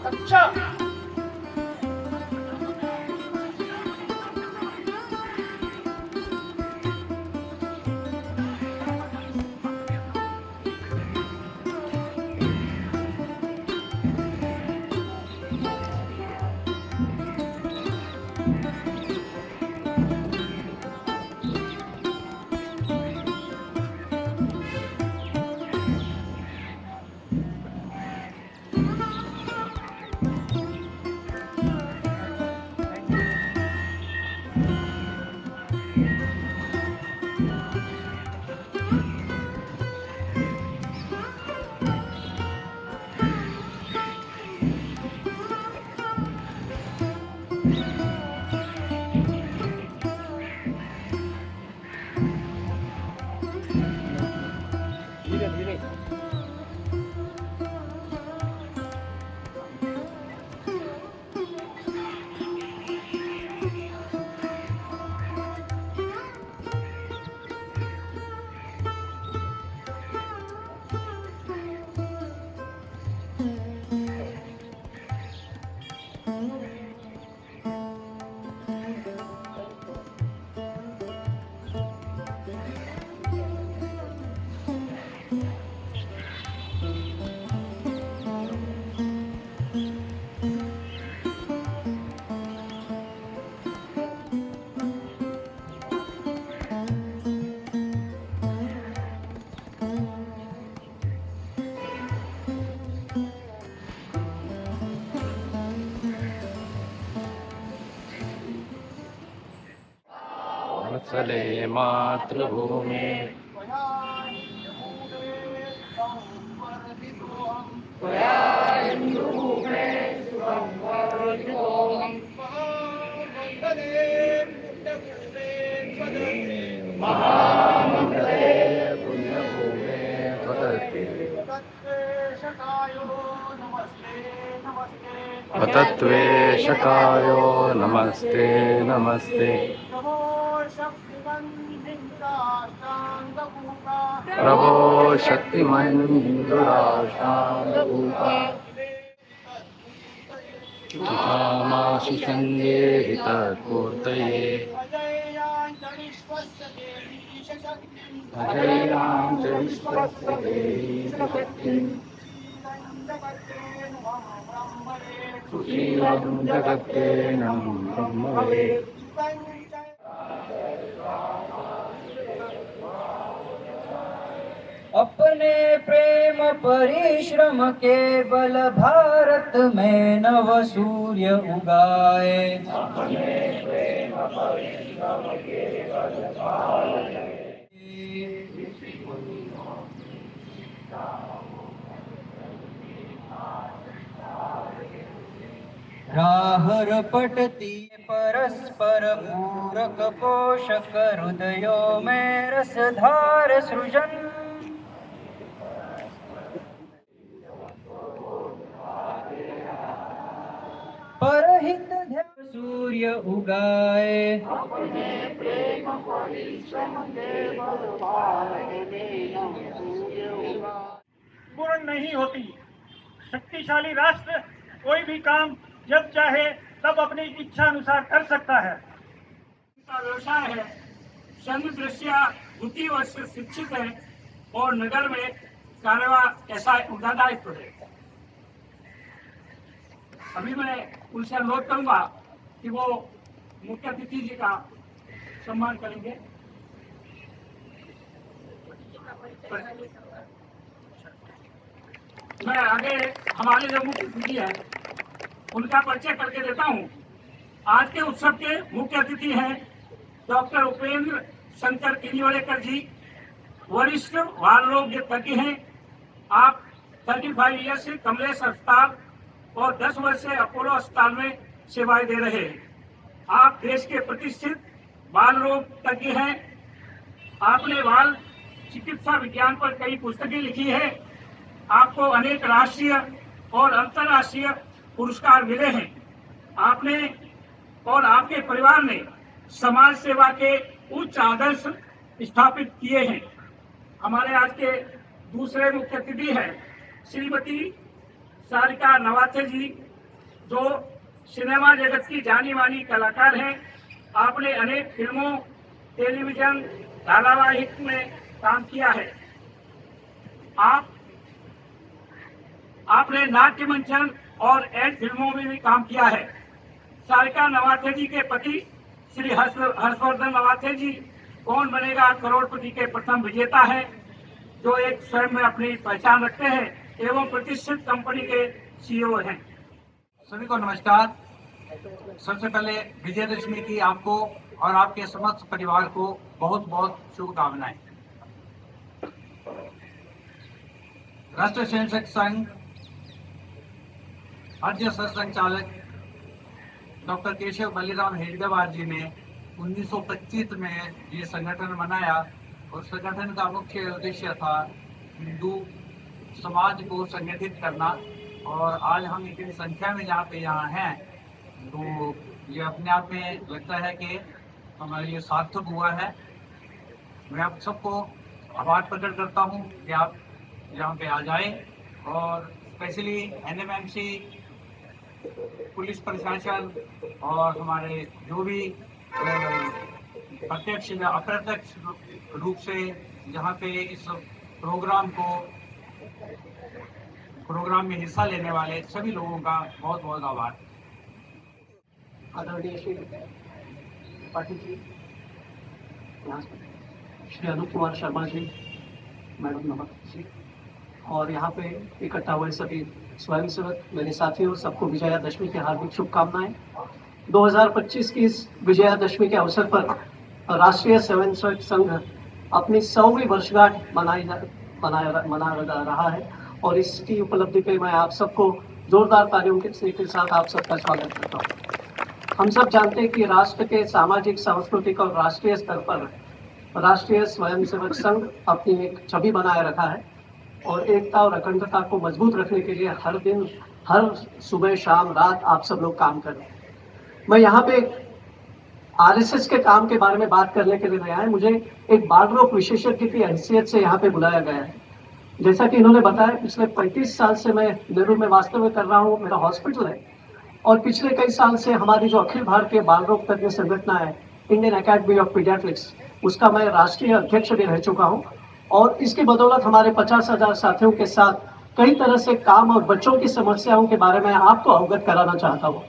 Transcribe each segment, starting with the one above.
अच्छा। धीरे धीरे। वत्सले मातृभूमे महामंगले पुण्यभूमे त्वदर्थे तत्त्वेशकायो नमस्ते नमस्ते। प्रभो शक्तिमन् हिन्दुराष्ट्राङ्गभूता मासि संगे हितपूर्तये अजयां च विश्वस्य देहिशक्तिं सुशीलं जगत्तेनं ब्रह्मवे। अपने प्रेम परिश्रम के बल भारत में नव सूर्य उगाए। अपने प्रेम परिश्रम के बल भारत राह रपटती परस्पर पूरक पोषक हृदयों में रसधार सृजन। परहित ध्यान सूर्य उगाए। अपने प्रेम परिश्रम के बल भारत में नव सूर्य उगाए। पूर्ण नहीं होती। शक्तिशाली राष्ट्र कोई भी काम जब चाहे तब अपनी इच्छा अनुसार कर सकता है। व्यवसाय है, संघ दृष्टिया बुद्धि वर्ष शिक्षित है और नगर में कार्यवाह ऐसा उनका दायित्व है। अभी मैं उनसे अनुरोध करूंगा कि वो मुख्य अतिथि जी का सम्मान करेंगे। मैं आगे हमारे जो मुख्य अतिथि है उनका परिचय करके देता हूं। आज के उत्सव के मुख्य अतिथि हैं डॉक्टर उपेंद्र शंकर किनीवलेकर जी, वरिष्ठ बाल रोग तज्ञ हैं। आप 35 ईयर से कमलेश अस्पताल और 10 वर्ष से अपोलो अस्पताल में सेवाएं दे रहे हैं। आप देश के प्रतिष्ठित बाल रोग तज्ञ हैं। आपने बाल चिकित्सा विज्ञान पर कई पुस्तकें लिखी है। आपको अनेक राष्ट्रीय और अंतर्राष्ट्रीय पुरस्कार मिले हैं। आपने और आपके परिवार ने समाज सेवा के उच्च आदर्श स्थापित किए हैं। हमारे आज के दूसरे मुख्य अतिथि हैं श्रीमती सारिका नवाथे जी, जो सिनेमा जगत की जानी मानी कलाकार हैं। आपने अनेक फिल्मों, टेलीविजन धारावाहिक में काम किया है। आपने नाट्य मंचन और एड फिल्मों में भी काम किया है। सारिका नवाथे जी के पति श्री हर्षवर्धन नवाथे जी कौन बनेगा करोड़पति के प्रथम विजेता है, जो एक स्वयं में अपनी पहचान रखते हैं एवं प्रतिष्ठित कंपनी के सीईओ हैं। सभी को नमस्कार। सबसे पहले विजयदशमी की आपको और आपके समस्त परिवार को बहुत बहुत शुभकामनाएं। राष्ट्रीय स्वयंसेवक संघ राज्य सरसंघचालक डॉक्टर केशव बलिराम हेडगेवार जी ने 1925 में ये संगठन बनाया और संगठन का मुख्य उद्देश्य था हिंदू समाज को संगठित करना। और आज हम इतनी संख्या में यहाँ हैं, तो ये अपने आप में लगता है कि हमारे लिए सार्थक हुआ है। मैं आप सबको आभार प्रकट करता हूँ कि आप यहाँ पे आ जाए, और स्पेशली एनएमएमसी, पुलिस प्रशासन और हमारे जो भी प्रत्यक्ष या अप्रत्यक्ष रूप से यहाँ पे इस प्रोग्राम में हिस्सा लेने वाले सभी लोगों का बहुत बहुत आभार। आदरणीय श्री पाटिल जी, श्री अनूप कुमार शर्मा जी, मैडम नमस्ते जी, और यहाँ पे इकट्ठा हुए सभी स्वयंसेवक, मेरे साथियों, सबको विजयादशमी की हार्दिक शुभकामनाएं। 2025 की इस विजयादशमी के अवसर पर राष्ट्रीय स्वयंसेवक संघ अपनी 100वीं वर्षगांठ मना रहा है, और इसकी उपलब्धि पे मैं आप सबको जोरदार तालियों के साथ आप सबका स्वागत करता हूँ। हम सब जानते हैं कि राष्ट्र के सामाजिक, सांस्कृतिक और राष्ट्रीय स्तर पर राष्ट्रीय स्वयंसेवक संघ अपनी एक छवि बनाए रखा है, और एकता और अखंडता को मजबूत रखने के लिए हर दिन, हर सुबह, शाम, रात आप सब लोग काम कर रहे हैं। मैं यहाँ पे आरएसएस के काम के बारे में बात करने के लिए आया है। मुझे एक बाल रोग विशेषज्ञ की हैसियत से यहाँ पे बुलाया गया है। जैसा कि इन्होंने बताया, पिछले 35 साल से मैं नेहरू में वास्तव में कर रहा हूँ, मेरा हॉस्पिटल है, और पिछले कई साल से हमारी जो अखिल भारतीय बाल रोग तज्ञ संगठन है, इंडियन अकेडमी ऑफ पीडियाट्रिक्स, उसका मैं राष्ट्रीय अध्यक्ष भी रह चुका हूँ। और इसकी बदौलत हमारे 50,000 साथियों के साथ कई तरह से काम और बच्चों की समस्याओं के बारे में आपको अवगत कराना चाहता हूँ।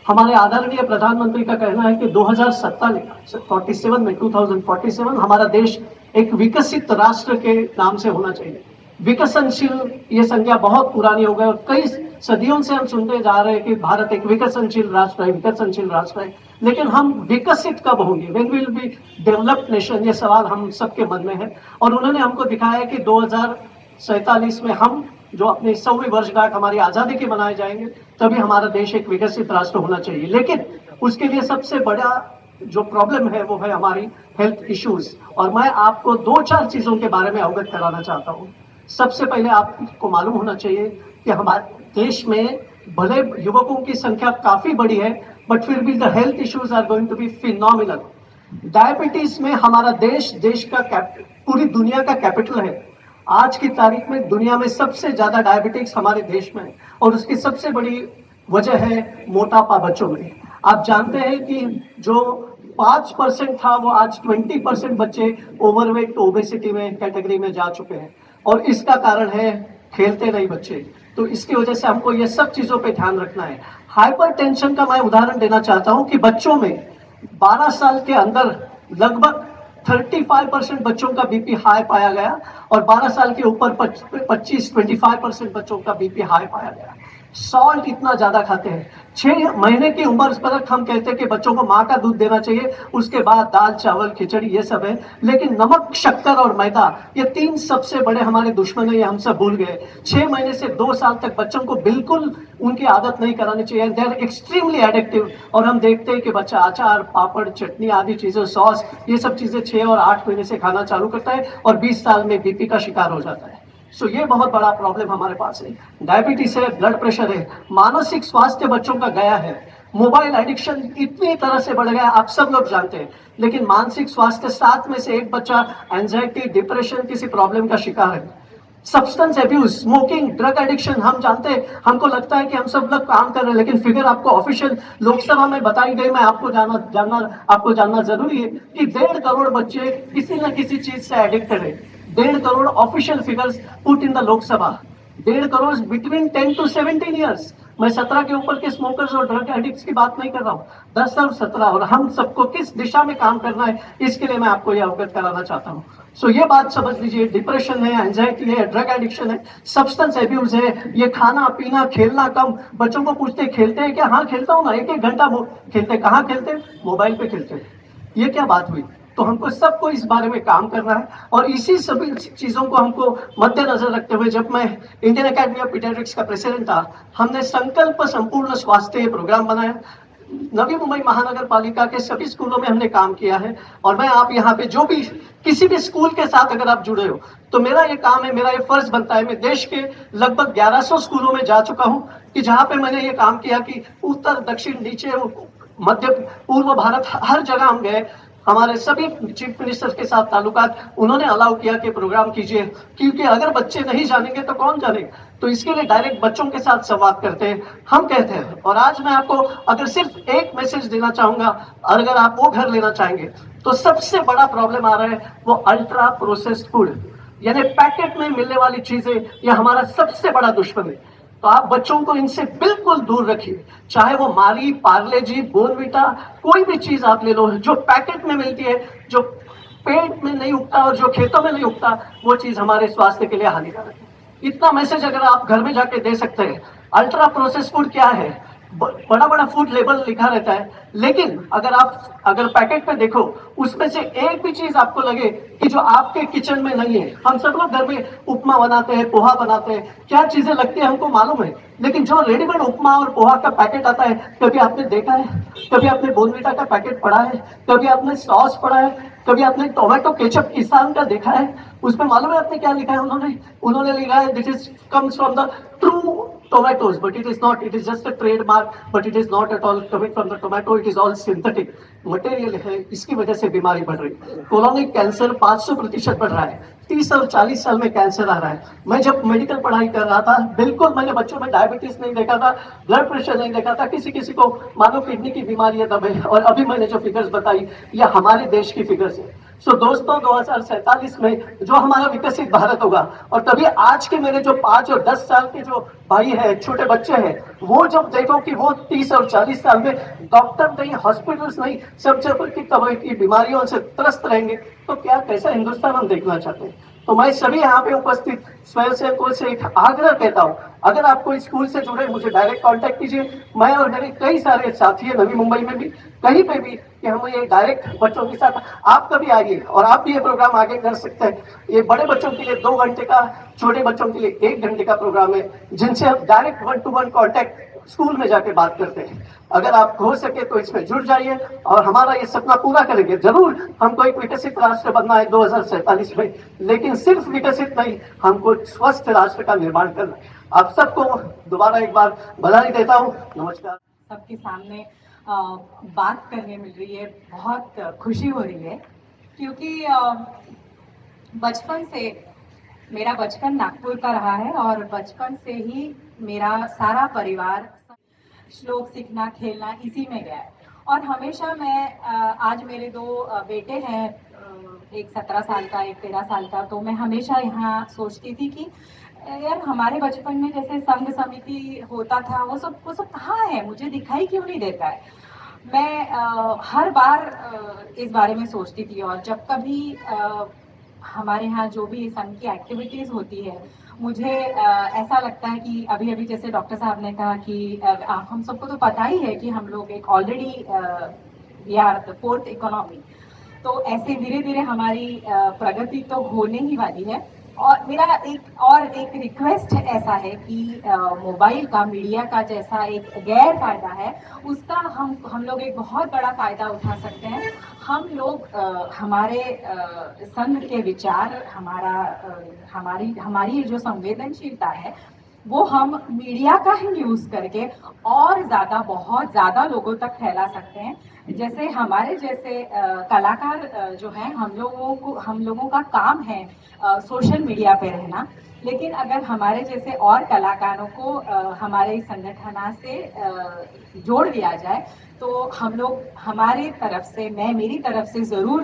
हमारे आदरणीय प्रधानमंत्री का कहना है कि 2047 हमारा देश एक विकसित राष्ट्र के नाम से होना चाहिए। विकसनशील ये संज्ञा बहुत पुरानी हो गई, और कई सदियों से हम सुनते जा रहे हैं कि भारत एक विकसनशील राष्ट्र है, विकसनशील राष्ट्र है, लेकिन हम विकसित कब होंगे, when will be developed nation, ये सवाल हम सबके मन में है। और उन्होंने हमको दिखाया कि 2047 में हम जो अपनी 100वीं वर्षगांठ हमारी आज़ादी की मनाए जाएंगे, तभी हमारा देश एक विकसित राष्ट्र होना चाहिए। लेकिन उसके लिए सबसे बड़ा जो प्रॉब्लम है वो है हमारी हेल्थ इश्यूज, और मैं आपको 2-4 चीज़ों के बारे में अवगत कराना चाहता हूँ। सबसे पहले आपको मालूम होना चाहिए कि हमारे देश में भले युवकों की संख्या काफ़ी बड़ी है, बट फिर भी the health issues are going to be phenomenal. Diabetes में हमारा देश का पूरी दुनिया का कैपिटल है। आज की तारीख में दुनिया में सबसे ज्यादा डायबिटीज हमारे देश में है, और उसकी सबसे बड़ी वजह है मोटापा बच्चों में। आप जानते हैं कि जो 5% था वो आज 20% बच्चे ओवरवेट, ओबेसिटी में कैटेगरी में जा चुके हैं, और इसका कारण है खेलते नहीं बच्चे। तो इसकी वजह से हमको ये सब चीजों पे ध्यान रखना है। हाइपरटेंशन का मैं उदाहरण देना चाहता हूँ कि बच्चों में 12 साल के अंदर लगभग 35% बच्चों का बीपी हाई पाया गया, और 12 साल के ऊपर 25% बच्चों का बीपी हाई पाया गया। सॉल्ट इतना ज्यादा खाते हैं। 6 महीने की उम्र तक हम कहते हैं कि बच्चों को माँ का दूध देना चाहिए, उसके बाद दाल, चावल, खिचड़ी, ये सब है। लेकिन नमक, शक्कर और मैदा, ये 3 सबसे बड़े हमारे दुश्मन है, ये हम सब भूल गए। 6 महीने से 2 साल तक बच्चों को बिल्कुल उनकी आदत नहीं करानी चाहिए। दे आर एक्सट्रीमली एडिक्टिव, और हम देखते हैं कि बच्चा अचार, पापड़, चटनी आदि चीजें, सॉस, ये सब चीजें 6 और 8 महीने से खाना चालू करता है, और 20 साल में बीपी का शिकार हो जाता है। सो ये बहुत बड़ा प्रॉब्लम हमारे पास है। डायबिटीज है, ब्लड प्रेशर है, मानसिक स्वास्थ्य बच्चों का गया है। मोबाइल एडिक्शन इतनी तरह से बढ़ गया, आप सब लोग जानते हैं। लेकिन मानसिक स्वास्थ्य, 7 में से 1 बच्चा एंजाइटी, डिप्रेशन, किसी प्रॉब्लम का शिकार है। Substance abuse, smoking, drug addiction, हम जानते हैं, हमको लगता है कि हम सब लोग काम कर रहे हैं, लेकिन फिगर आपको ऑफिशियल लोकसभा में बताई गई, मैं आपको आपको जानना जरूरी है कि 1.5 करोड़ बच्चे किसी न किसी चीज से एडिक्टेड है। 1.5 crore official figures put in the Lok Sabha. 1.5 crore between 10 to 17 years. मैं 17 के ऊपर के स्मोकर्स और ड्रग एडिक्ट्स की बात नहीं कर रहा हूँ, 10 और 17, और हम सबको किस दिशा में काम करना है इसके लिए मैं आपको ये अवगत कराना चाहता हूँ। सो ये बात समझ लीजिए, डिप्रेशन है, एंजाइटी है, ड्रग एडिक्शन है, सब्सटेंस एब्यूज है, ये खाना पीना, खेलना कम। बच्चों को पूछते खेलते हैं क्या? हाँ खेलता हूँ ना, 1-1 घंटा खेलते। कहाँ खेलते? मोबाइल पे खेलते। ये क्या बात हुई? तो हमको सबको इस बारे में काम करना है, और इसी सभी चीज़ों को हमको मद्देनजर रखते हुए, जब मैं इंडियन एकेडमी ऑफ पीडियाट्रिक्स का प्रेसिडेंट था, हमने संकल्प संपूर्ण स्वास्थ्य प्रोग्राम बनाया। नवी मुंबई महानगर पालिका के सभी स्कूलों में हमने काम किया है, और मैं आप यहाँ पे जो भी किसी भी स्कूल के साथ अगर आप जुड़े हो तो मेरा ये काम है, मेरा ये फर्ज बनता है। मैं देश के लगभग 1100 स्कूलों में जा चुका हूँ कि जहाँ पे मैंने ये काम किया कि उत्तर, दक्षिण, नीचे, मध्य, पूर्व भारत, हर जगह हम गए। हमारे सभी चीफ मिनिस्टर के साथ ताल्लुकात उन्होंने अलाउ किया कि प्रोग्राम कीजिए, क्योंकि अगर बच्चे नहीं जानेंगे तो कौन जानेगा। तो इसके लिए डायरेक्ट बच्चों के साथ संवाद करते हैं, हम कहते हैं। और आज मैं आपको अगर सिर्फ एक मैसेज देना चाहूंगा, अगर आप वो घर लेना चाहेंगे, तो सबसे बड़ा प्रॉब्लम आ रहा है वो अल्ट्रा प्रोसेस्ड फूड, यानी पैकेट में मिलने वाली चीजें, यह हमारा सबसे बड़ा दुश्मन है। तो आप बच्चों को इनसे बिल्कुल दूर रखिए, चाहे वो मारी, पार्ले जी, बोर्नविटा, कोई भी चीज आप ले लो जो पैकेट में मिलती है, जो पेट में नहीं उगता और जो खेतों में नहीं उगता, वो चीज हमारे स्वास्थ्य के लिए हानिकारक है। इतना मैसेज अगर आप घर में जाके दे सकते हैं। अल्ट्रा प्रोसेस फूड क्या है? बड़ा बड़ा फूड लेबल लिखा रहता है, लेकिन अगर पैकेट पे देखो, उसमें से एक भी चीज आपको लगे कि जो आपके किचन में नहीं है। हम सब लोग घर में उपमा बनाते हैं, पोहा बनाते हैं, क्या चीजें लगती है हमको मालूम है, लेकिन जो रेडीमेड उपमा और पोहा का पैकेट आता है, कभी आपने देखा है? कभी आपने बोर्नविटा का पैकेट पढ़ा है? कभी आपने सॉस पढ़ा है? कभी आपने टोमेटो केचप किसान का देखा है? उसमें मालूम है आपने क्या लिखा है? उन्होंने लिखा है this is comes from the true tomatoes, but it is not. It is just a trademark, but it is not at all coming from the tomato. It is all synthetic material है। इसकी वजह से बीमारी बढ़ रही है। Colonic cancer 500% बढ़ रहा है। 30 और 40 साल में कैंसर आ रहा है। मैं जब मेडिकल पढ़ाई कर रहा था, बिल्कुल मैंने बच्चों में डायबिटीज नहीं देखा था, ब्लड प्रेशर नहीं देखा था, किसी को मानो किडनी की बीमारी है तब है। और अभी मैंने जो फिगर्स बताई, यह हमारे देश की फिगर्स है। सो दोस्तों, 2047 में जो हमारा विकसित भारत होगा, और तभी आज के मेरे जो 5 और 10 साल के जो भाई है, छोटे बच्चे हैं, वो जब देखो कि वो 30 और 40 साल में डॉक्टर नहीं, हॉस्पिटल्स नहीं, सब जगह की तरह की बीमारियों से त्रस्त रहेंगे, तो क्या कैसा हिंदुस्तान हम देखना चाहते हैं? तो मैं सभी यहाँ पे उपस्थित स्वयंसेवकों से एक आग्रह कहता हूँ, अगर आप कोई स्कूल से जुड़े, मुझे डायरेक्ट कांटेक्ट कीजिए। मैं और मेरे कई सारे साथी हैं नवी मुंबई में भी, कहीं पे भी, कि हम ये डायरेक्ट बच्चों के साथ, आप कभी आइए और आप भी ये प्रोग्राम आगे कर सकते हैं। ये बड़े बच्चों के लिए 2 घंटे का, छोटे बच्चों के लिए 1 घंटे का प्रोग्राम है, जिनसे हम डायरेक्ट 1-to-1 कॉन्टैक्ट स्कूल में जाके बात करते हैं। अगर आप हो सके तो इसमें जुड़ जाइए, और हमारा ये सपना पूरा करेंगे। जरूर हमको एक विकसित राष्ट्र बनना है 2047 में, लेकिन सिर्फ विकसित नहीं, हमको स्वस्थ राष्ट्र का निर्माण करना है। आप सबको दोबारा एक बार बधाई देता हूँ। नमस्कार। सबके सामने बात करने मिल रही है, बहुत खुशी हो रही है, क्योंकि बचपन से, मेरा बचपन नागपुर का रहा है, और बचपन से ही मेरा सारा परिवार श्लोक सीखना, खेलना इसी में गया है। और हमेशा मैं, आज मेरे 2 बेटे हैं, एक 17 साल का, एक 13 साल का, तो मैं हमेशा यहाँ सोचती थी कि यार हमारे बचपन में जैसे संघ समिति होता था, वो सब कहाँ है? मुझे दिखाई क्यों नहीं देता है? मैं हर बार इस बारे में सोचती थी, और जब कभी हमारे यहाँ जो भी संघ की एक्टिविटीज़ होती है, मुझे ऐसा लगता है कि अभी अभी जैसे डॉक्टर साहब ने कहा कि हम सबको तो पता ही है कि हम लोग एक already we are the 4th economy, तो ऐसे धीरे धीरे हमारी प्रगति तो होने ही वाली है। और मेरा एक रिक्वेस्ट ऐसा है कि मोबाइल का, मीडिया का जैसा एक गैर फायदा है, उसका हम लोग एक बहुत बड़ा फायदा उठा सकते हैं। हम लोग हमारे संघ के विचार, हमारी जो संवेदनशीलता है, वो हम मीडिया का ही यूज करके और ज़्यादा, बहुत ज़्यादा लोगों तक फैला सकते हैं। जैसे हमारे जैसे कलाकार जो हैं, हम लोगों का काम है सोशल मीडिया पे रहना, लेकिन अगर हमारे जैसे और कलाकारों को हमारे इस संगठन से जोड़ दिया जाए तो हम लोग हमारी तरफ से, मैं मेरी तरफ से ज़रूर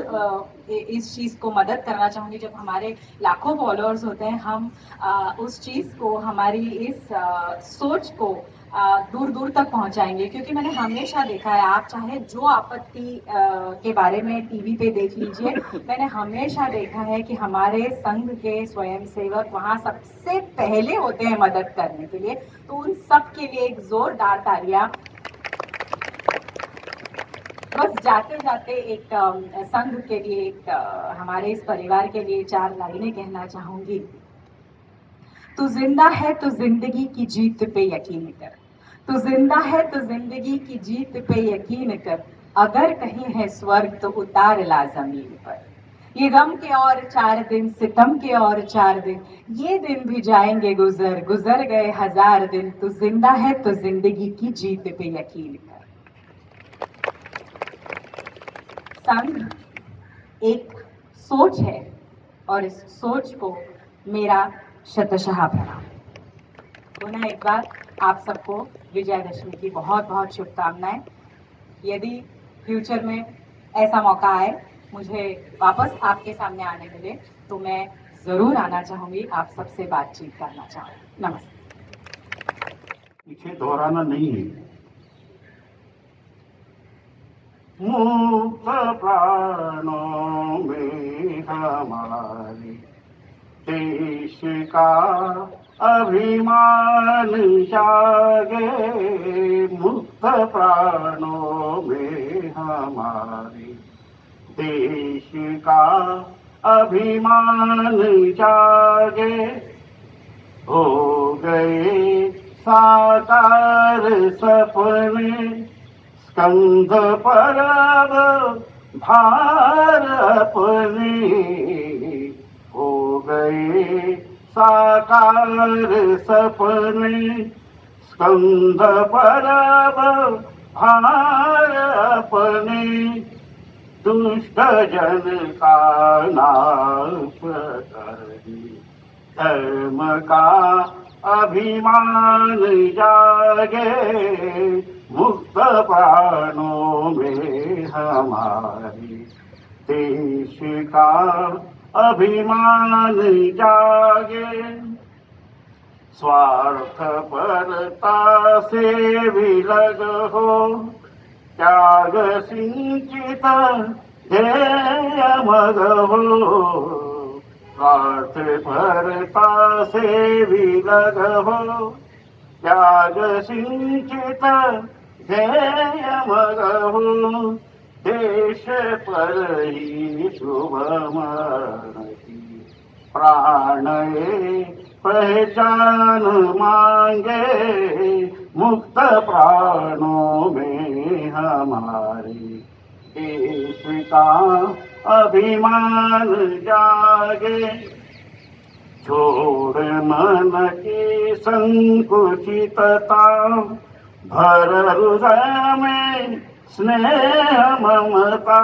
इस चीज़ को मदद करना चाहूँगी। जब हमारे लाखों फॉलोअर्स होते हैं, हम उस चीज़ को, हमारी इस सोच को दूर दूर तक पहुंचाएंगे, क्योंकि मैंने हमेशा देखा है, आप चाहे जो आपत्ति के बारे में टीवी पे देख लीजिए, मैंने हमेशा देखा है कि हमारे संघ के स्वयंसेवक वहाँ सबसे पहले होते हैं मदद करने के लिए। तो उन सब के लिए एक जोरदार तालियां। बस जाते जाते एक संघ के लिए, एक हमारे इस परिवार के लिए 4 लाइनें कहना चाहूंगी। तू जिंदा है तो जिंदगी की जीत पे यकीन कर, तू जिंदा है तो जिंदगी की जीत पे यकीन कर, अगर कहीं है स्वर्ग तो उतार ला जमीन पर। ये गम के और 4 दिन, सितम के और 4 दिन, ये दिन भी जाएंगे गुजर, गुजर गए 1000 दिन, तू जिंदा है तो जिंदगी की जीत पे यकीन कर। संघ एक सोच है और इस सोच को मेरा शतशः प्रणाम। पुनः एक बार आप सबको विजयादशमी की बहुत बहुत शुभकामनाएं। यदि फ्यूचर में ऐसा मौका आए, मुझे वापस आपके सामने आने मिले, तो मैं ज़रूर आना चाहूँगी, आप सबसे बातचीत करना चाहूँगी। नमस्ते। पीछे दोहराना नहीं है। मुक्त प्राणों में हमारे देश का अभिमान जागे, मुक्त प्राणों में हमारे देश का अभिमान जागे, हो गए साकार सपने, स्कंध पर अब भार अपने, हो गए साकार सपने, स्कंध पर अब भार अपने, दुष्ट जन का नाश करने, धर्म का अभिमान जागे, मुक्त प्राणों में हमारे देश का अभिमान जागे। स्वार्थ परता से विलग हो, त्याग सिंचित ध्येय मग हो, स्वार्थ परता से विलग हो, त्याग सिंचित ध्येय मग हो, देश पर ही शुभमन की प्राण पहचान मांगे, मुक्त प्राणों में हमारे देश का अभिमान जागे। छोड़ मन की संकुचितता, भर हृदय में स्नेह ममता,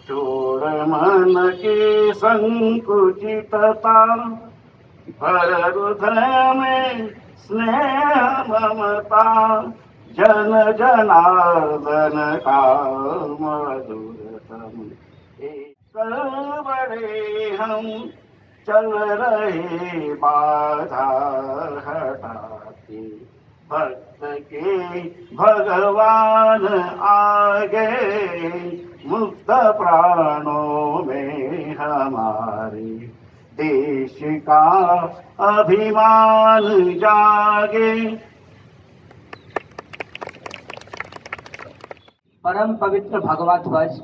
छोड़ मन की संकुचितता, भर हृदय में स्नेह ममता, जन जनार्दन का मधुरतम एक बड़े हम चल रहे बाधा हटाते, भक्त के भगवान आगे, मुक्त प्राणों में हमारे देश का अभिमान जागे। परम पवित्र भगवा ध्वज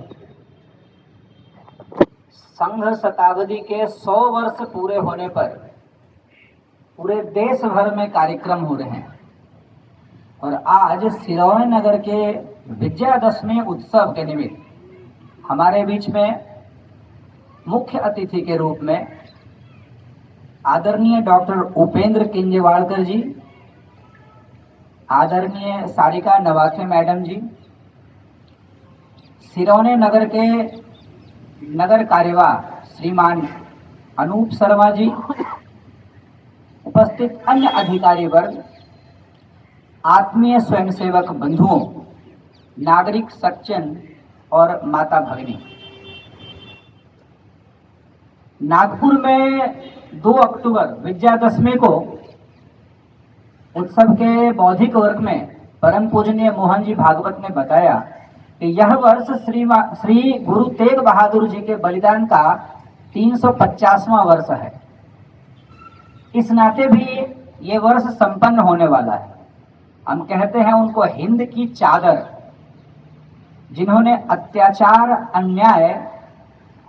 संघ शताब्दी के 100 वर्ष पूरे होने पर पूरे देश भर में कार्यक्रम हो रहे हैं, और आज सिरोही नगर के विजयादशमी उत्सव के निमित्त हमारे बीच में मुख्य अतिथि के रूप में आदरणीय डॉक्टर उपेंद्र किंजवाड़कर जी, आदरणीय सारिका नवाखे मैडम जी, सिरोने नगर के नगर कार्यवाह श्रीमान अनूप शर्मा जी, उपस्थित अन्य अधिकारी वर्ग, आत्मीय स्वयंसेवक बंधुओं, नागरिक सज्जन और माता भगिनी, नागपुर में 2 अक्टूबर विजयादशमी को उत्सव के बौद्धिक वर्ग में परम पूजनीय मोहन जी भागवत ने बताया कि यह वर्ष श्री गुरु तेग बहादुर जी के बलिदान का 350वां वर्ष है। इस नाते भी ये वर्ष संपन्न होने वाला है। हम कहते हैं उनको हिंद की चादर, जिन्होंने अत्याचार, अन्याय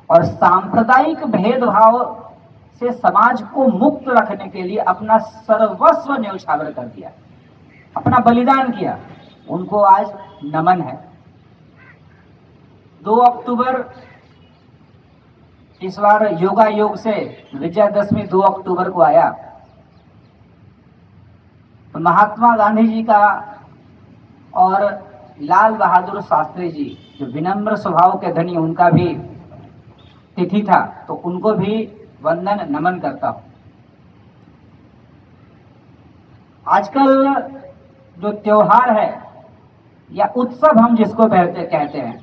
और सांप्रदायिक भेदभाव से समाज को मुक्त रखने के लिए अपना सर्वस्व न्यौछावर कर दिया, अपना बलिदान किया, उनको आज नमन है। 2 अक्टूबर इस बार योगा योग से विजयादशमी 2 अक्टूबर को आया, तो महात्मा गांधी जी का और लाल बहादुर शास्त्री जी जो विनम्र स्वभाव के धनी, उनका भी तिथि था, तो उनको भी वंदन नमन करता हूं। आजकल जो त्योहार है या उत्सव हम जिसको कहते हैं,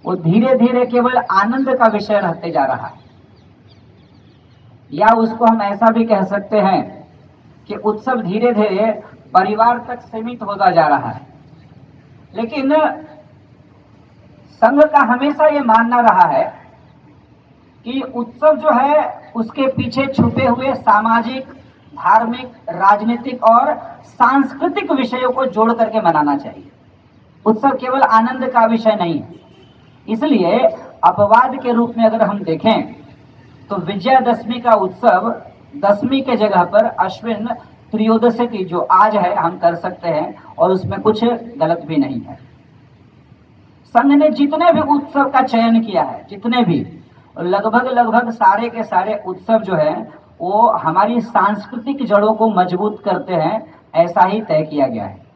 वो धीरे धीरे केवल आनंद का विषय रहते जा रहा है, या उसको हम ऐसा भी कह सकते हैं कि उत्सव धीरे धीरे परिवार तक सीमित होता जा रहा है। लेकिन संघ का हमेशा ये मानना रहा है कि उत्सव जो है उसके पीछे छुपे हुए सामाजिक, धार्मिक, राजनीतिक और सांस्कृतिक विषयों को जोड़ करके मनाना चाहिए। उत्सव केवल आनंद का विषय नहीं है। इसलिए अपवाद के रूप में अगर हम देखें तो विजयादशमी का उत्सव दशमी के जगह पर अश्विन त्रयोदशी जो आज है हम कर सकते हैं, और उसमें कुछ गलत भी नहीं है। संघ ने जितने भी उत्सव का चयन किया है, जितने भी, लगभग सारे के सारे उत्सव जो है वो हमारी सांस्कृतिक जड़ों को मजबूत करते हैं, ऐसा ही तय किया गया है।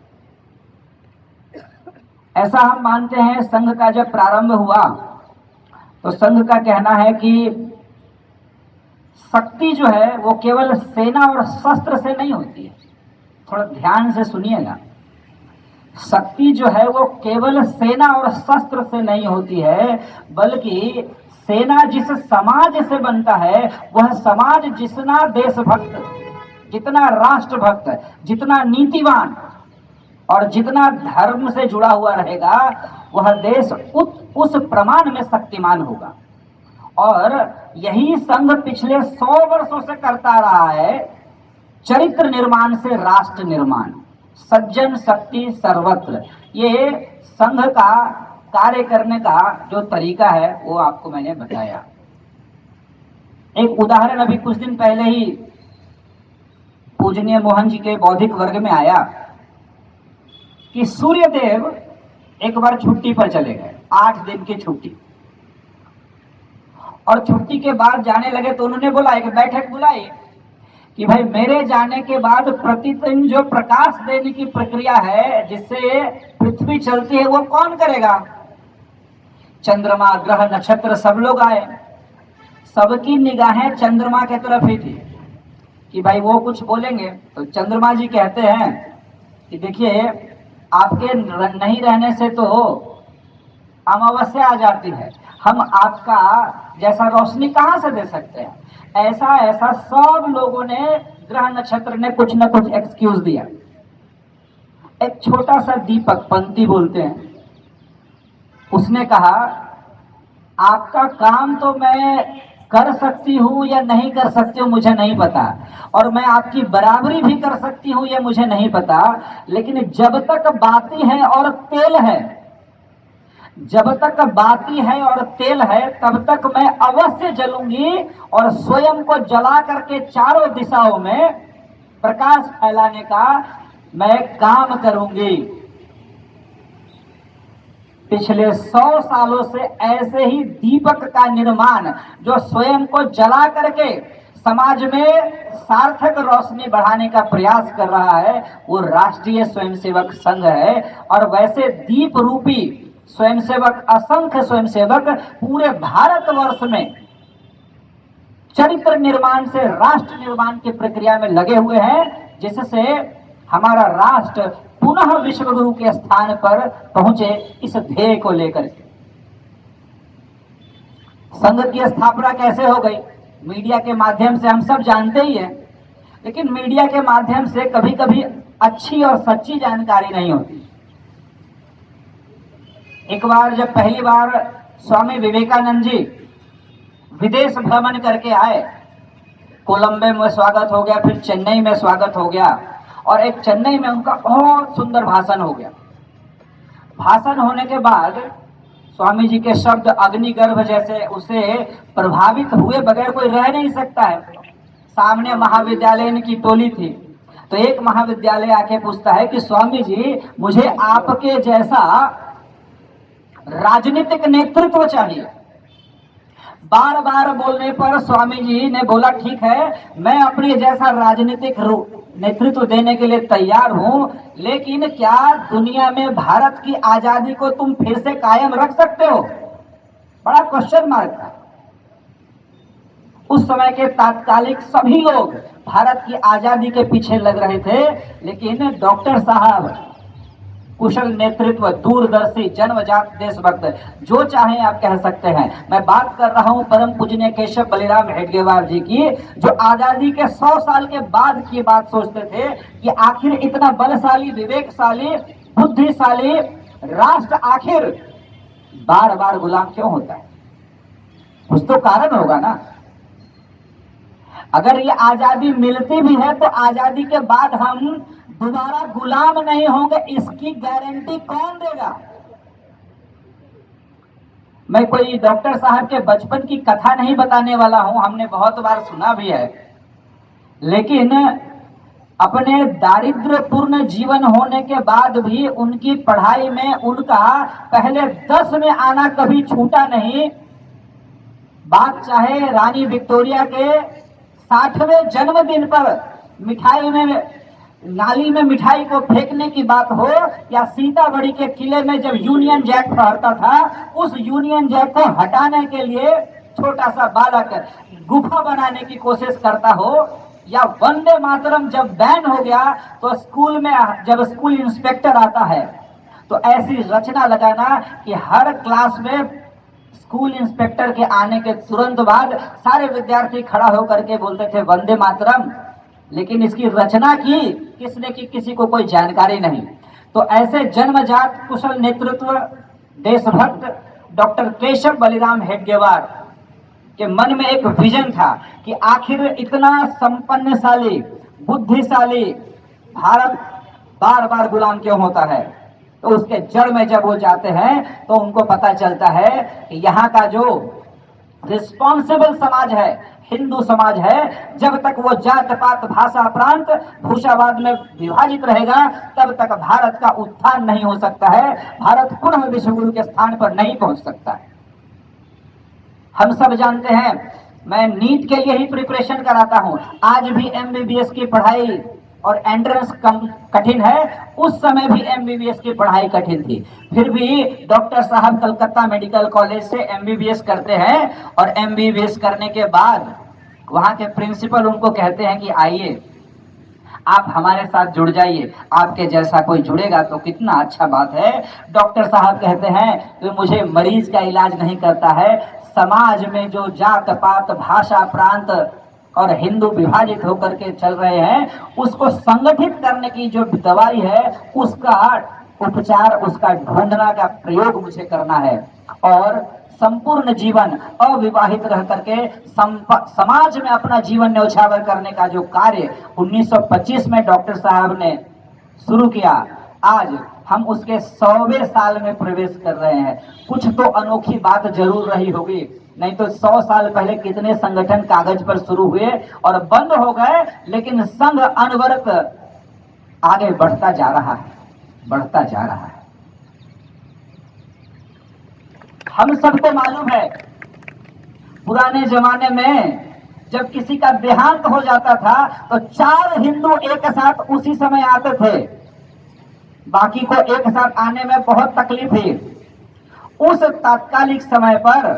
ऐसा हम मानते हैं। संघ का जब प्रारंभ हुआ तो संघ का कहना है कि शक्ति जो है वो केवल सेना और शस्त्र से नहीं होती है। थोड़ा ध्यान से सुनिएगा, शक्ति जो है वो केवल सेना और शस्त्र से नहीं होती है, बल्कि सेना जिस समाज से बनता है, वह समाज जितना देशभक्त, जितना राष्ट्रभक्त, जितना नीतिवान और जितना धर्म से जुड़ा हुआ रहेगा, वह देश उस प्रमाण में शक्तिमान होगा। और यही संघ पिछले 100 वर्षों से करता रहा है। चरित्र निर्माण से राष्ट्र निर्माण, सज्जन शक्ति सर्वत्र, ये संघ का कार्य करने का जो तरीका है वो आपको मैंने बताया। एक उदाहरण अभी कुछ दिन पहले ही पूजनीय मोहन जी के बौद्धिक वर्ग में आया कि सूर्यदेव एक बार छुट्टी पर चले गए, 8 दिन की छुट्टी, और छुट्टी के बाद जाने लगे तो उन्होंने बोला, एक बैठक बुलाई कि भाई मेरे जाने के बाद प्रतिदिन जो प्रकाश देने की प्रक्रिया है जिससे पृथ्वी चलती है, वो कौन करेगा? चंद्रमा, ग्रह, नक्षत्र सब लोग आए, सबकी निगाहें चंद्रमा के तरफ ही थी कि भाई वो कुछ बोलेंगे। तो चंद्रमा जी कहते हैं कि देखिए, आपके नहीं रहने से तो अमावस्या आ जाती है, हम आपका जैसा रोशनी कहाँ से दे सकते हैं? ऐसा सब लोगों ने, ग्रह नक्षत्र ने कुछ न कुछ एक्सक्यूज दिया। एक छोटा सा दीपक, पंती बोलते हैं, उसने कहा आपका काम तो मैं कर सकती हूँ या नहीं कर सकती हूँ मुझे नहीं पता, और मैं आपकी बराबरी भी कर सकती हूँ ये मुझे नहीं पता, लेकिन जब तक बाती है और तेल है, जब तक बाती है और तेल है, तब तक मैं अवश्य जलूंगी और स्वयं को जला करके चारों दिशाओं में प्रकाश फैलाने का मैं काम करूंगी। पिछले 100 सालों से ऐसे ही दीपक का निर्माण, जो स्वयं को जला करके समाज में सार्थक रोशनी बढ़ाने का प्रयास कर रहा है, वो राष्ट्रीय स्वयंसेवक संघ है। और वैसे दीप रूपी स्वयंसेवक, असंख्य स्वयंसेवक पूरे भारतवर्ष में चरित्र निर्माण से राष्ट्र निर्माण की प्रक्रिया में लगे हुए हैं, जिससे हमारा राष्ट्र पुनः विश्वगुरु के स्थान पर पहुंचे, इस ध्येय को लेकर के। संघ की स्थापना कैसे हो गई? मीडिया के माध्यम से हम सब जानते ही हैं, लेकिन मीडिया के माध्यम से कभी कभी अच्छी और सच्ची जानकारी नहीं होती। एक बार जब पहली बार स्वामी विवेकानंद जी विदेश भ्रमण करके आए, कोलंबो में स्वागत हो गया, फिर चेन्नई में स्वागत हो गया, और एक चेन्नई में उनका बहुत सुंदर भाषण हो गया। भाषण होने के बाद स्वामी जी के शब्द अग्निगर्भ जैसे उसे प्रभावित हुए बगैर कोई रह नहीं सकता है। सामने महाविद्यालय की टोली थी, तो एक महाविद्यालय आके पूछता है कि स्वामी जी, मुझे आपके जैसा राजनीतिक नेतृत्व चाहिए। बार बार बोलने पर स्वामी जी ने बोला, ठीक है, मैं अपने जैसा राजनीतिक नेतृत्व देने के लिए तैयार हूं, लेकिन क्या दुनिया में भारत की आजादी को तुम फिर से कायम रख सकते हो? बड़ा क्वेश्चन मार्क था। उस समय के तात्कालिक सभी लोग भारत की आजादी के पीछे लग रहे थे, लेकिन डॉक्टर साहब कुशल नेतृत्व, दूरदर्शी, जन्मजात देशभक्त, जो चाहे आप कह सकते हैं। मैं बात कर रहा हूं परम पूजनीय केशव बलिराम हेडगेवार जी की, जो आजादी के 100 साल के बाद की बात सोचते थे कि आखिर इतना बलशाली, विवेकशाली, बुद्धिशाली राष्ट्र आखिर बार बार गुलाम क्यों होता है? कुछ तो कारण होगा ना। अगर ये आजादी मिलती भी है तो आजादी के बाद हम दोबारा गुलाम नहीं होंगे, इसकी गारंटी कौन देगा? मैं कोई डॉक्टर साहब के बचपन की कथा नहीं बताने वाला हूं, हमने बहुत बार सुना भी है, लेकिन अपने दारिद्र्यपूर्ण जीवन होने के बाद भी उनकी पढ़ाई में उनका पहले 10 में आना कभी छूटा नहीं। बात चाहे रानी विक्टोरिया के 60वें जन्मदिन पर मिठाई में, नाली में मिठाई को फेंकने की बात हो, या सीतामढ़ी के किले में जब यूनियन जैक फहरता था, उस यूनियन जैक को हटाने के लिए छोटा सा बालक गुफा बनाने की कोशिश करता हो, या वंदे मातरम जब बैन हो गया तो स्कूल में जब स्कूल इंस्पेक्टर आता है तो ऐसी रचना लगाना कि हर क्लास में स्कूल इंस्पेक्टर के आने के तुरंत बाद सारे विद्यार्थी खड़ा होकर के बोलते थे वंदे मातरम, लेकिन इसकी रचना की किसने की, किसी को कोई जानकारी नहीं। तो ऐसे जन्मजात कुशल नेतृत्व, देशभक्त डॉक्टर केशव बलिराम हेडगेवार के मन में एक विजन था कि आखिर इतना संपन्नशाली, बुद्धिशाली भारत बार बार गुलाम क्यों होता है। तो उसके जड़ में जब वो जाते हैं तो उनको पता चलता है कि यहाँ का जो रिस्पॉन्सिबल समाज है, हिंदू समाज है, जब तक वो जात पात, भाषा, प्रांत, भूषावाद में विभाजित रहेगा, तब तक भारत का उत्थान नहीं हो सकता है, भारत पुनः विश्वगुरु के स्थान पर नहीं पहुंच सकता है। हम सब जानते हैं, मैं नीट के लिए ही प्रिपरेशन कराता हूं। आज भी एमबीबीएस की पढ़ाई और एंट्रेंस कठिन है, उस समय भी एमबीबीएस की पढ़ाई कठिन थी। फिर भी डॉक्टर साहब कलकत्ता मेडिकल कॉलेज से एमबीबीएस करते हैं, और एमबीबीएस करने के बाद वहां के प्रिंसिपल उनको कहते हैं कि आइए आप हमारे साथ जुड़ जाइए, आपके जैसा कोई जुड़ेगा तो कितना अच्छा बात है। डॉक्टर साहब कहते हैं कि मुझे मरीज का इलाज नहीं करता है, समाज में जो जात पात, भाषा, प्रांत और हिंदू विभाजित होकर के चल रहे हैं, उसको संगठित करने की जो दवाई है, उसका उपचार, उसका ढूंढना का प्रयोग मुझे करना है। और संपूर्ण जीवन अविवाहित रह करके समाज में अपना जीवन न्यौछावर करने का जो कार्य 1925 में डॉक्टर साहब ने शुरू किया, आज हम उसके 100वें साल में प्रवेश कर रहे हैं। कुछ तो अनोखी बात जरूर रही होगी, नहीं तो 100 साल पहले कितने संगठन कागज पर शुरू हुए और बंद हो गए, लेकिन संघ अनवरत आगे बढ़ता जा रहा है, बढ़ता जा रहा है। हम सबको मालूम है, पुराने जमाने में जब किसी का देहांत हो जाता था तो 4 हिंदू एक साथ उसी समय आते थे, बाकी को एक साथ आने में बहुत तकलीफ हुई। उस तात्कालिक समय पर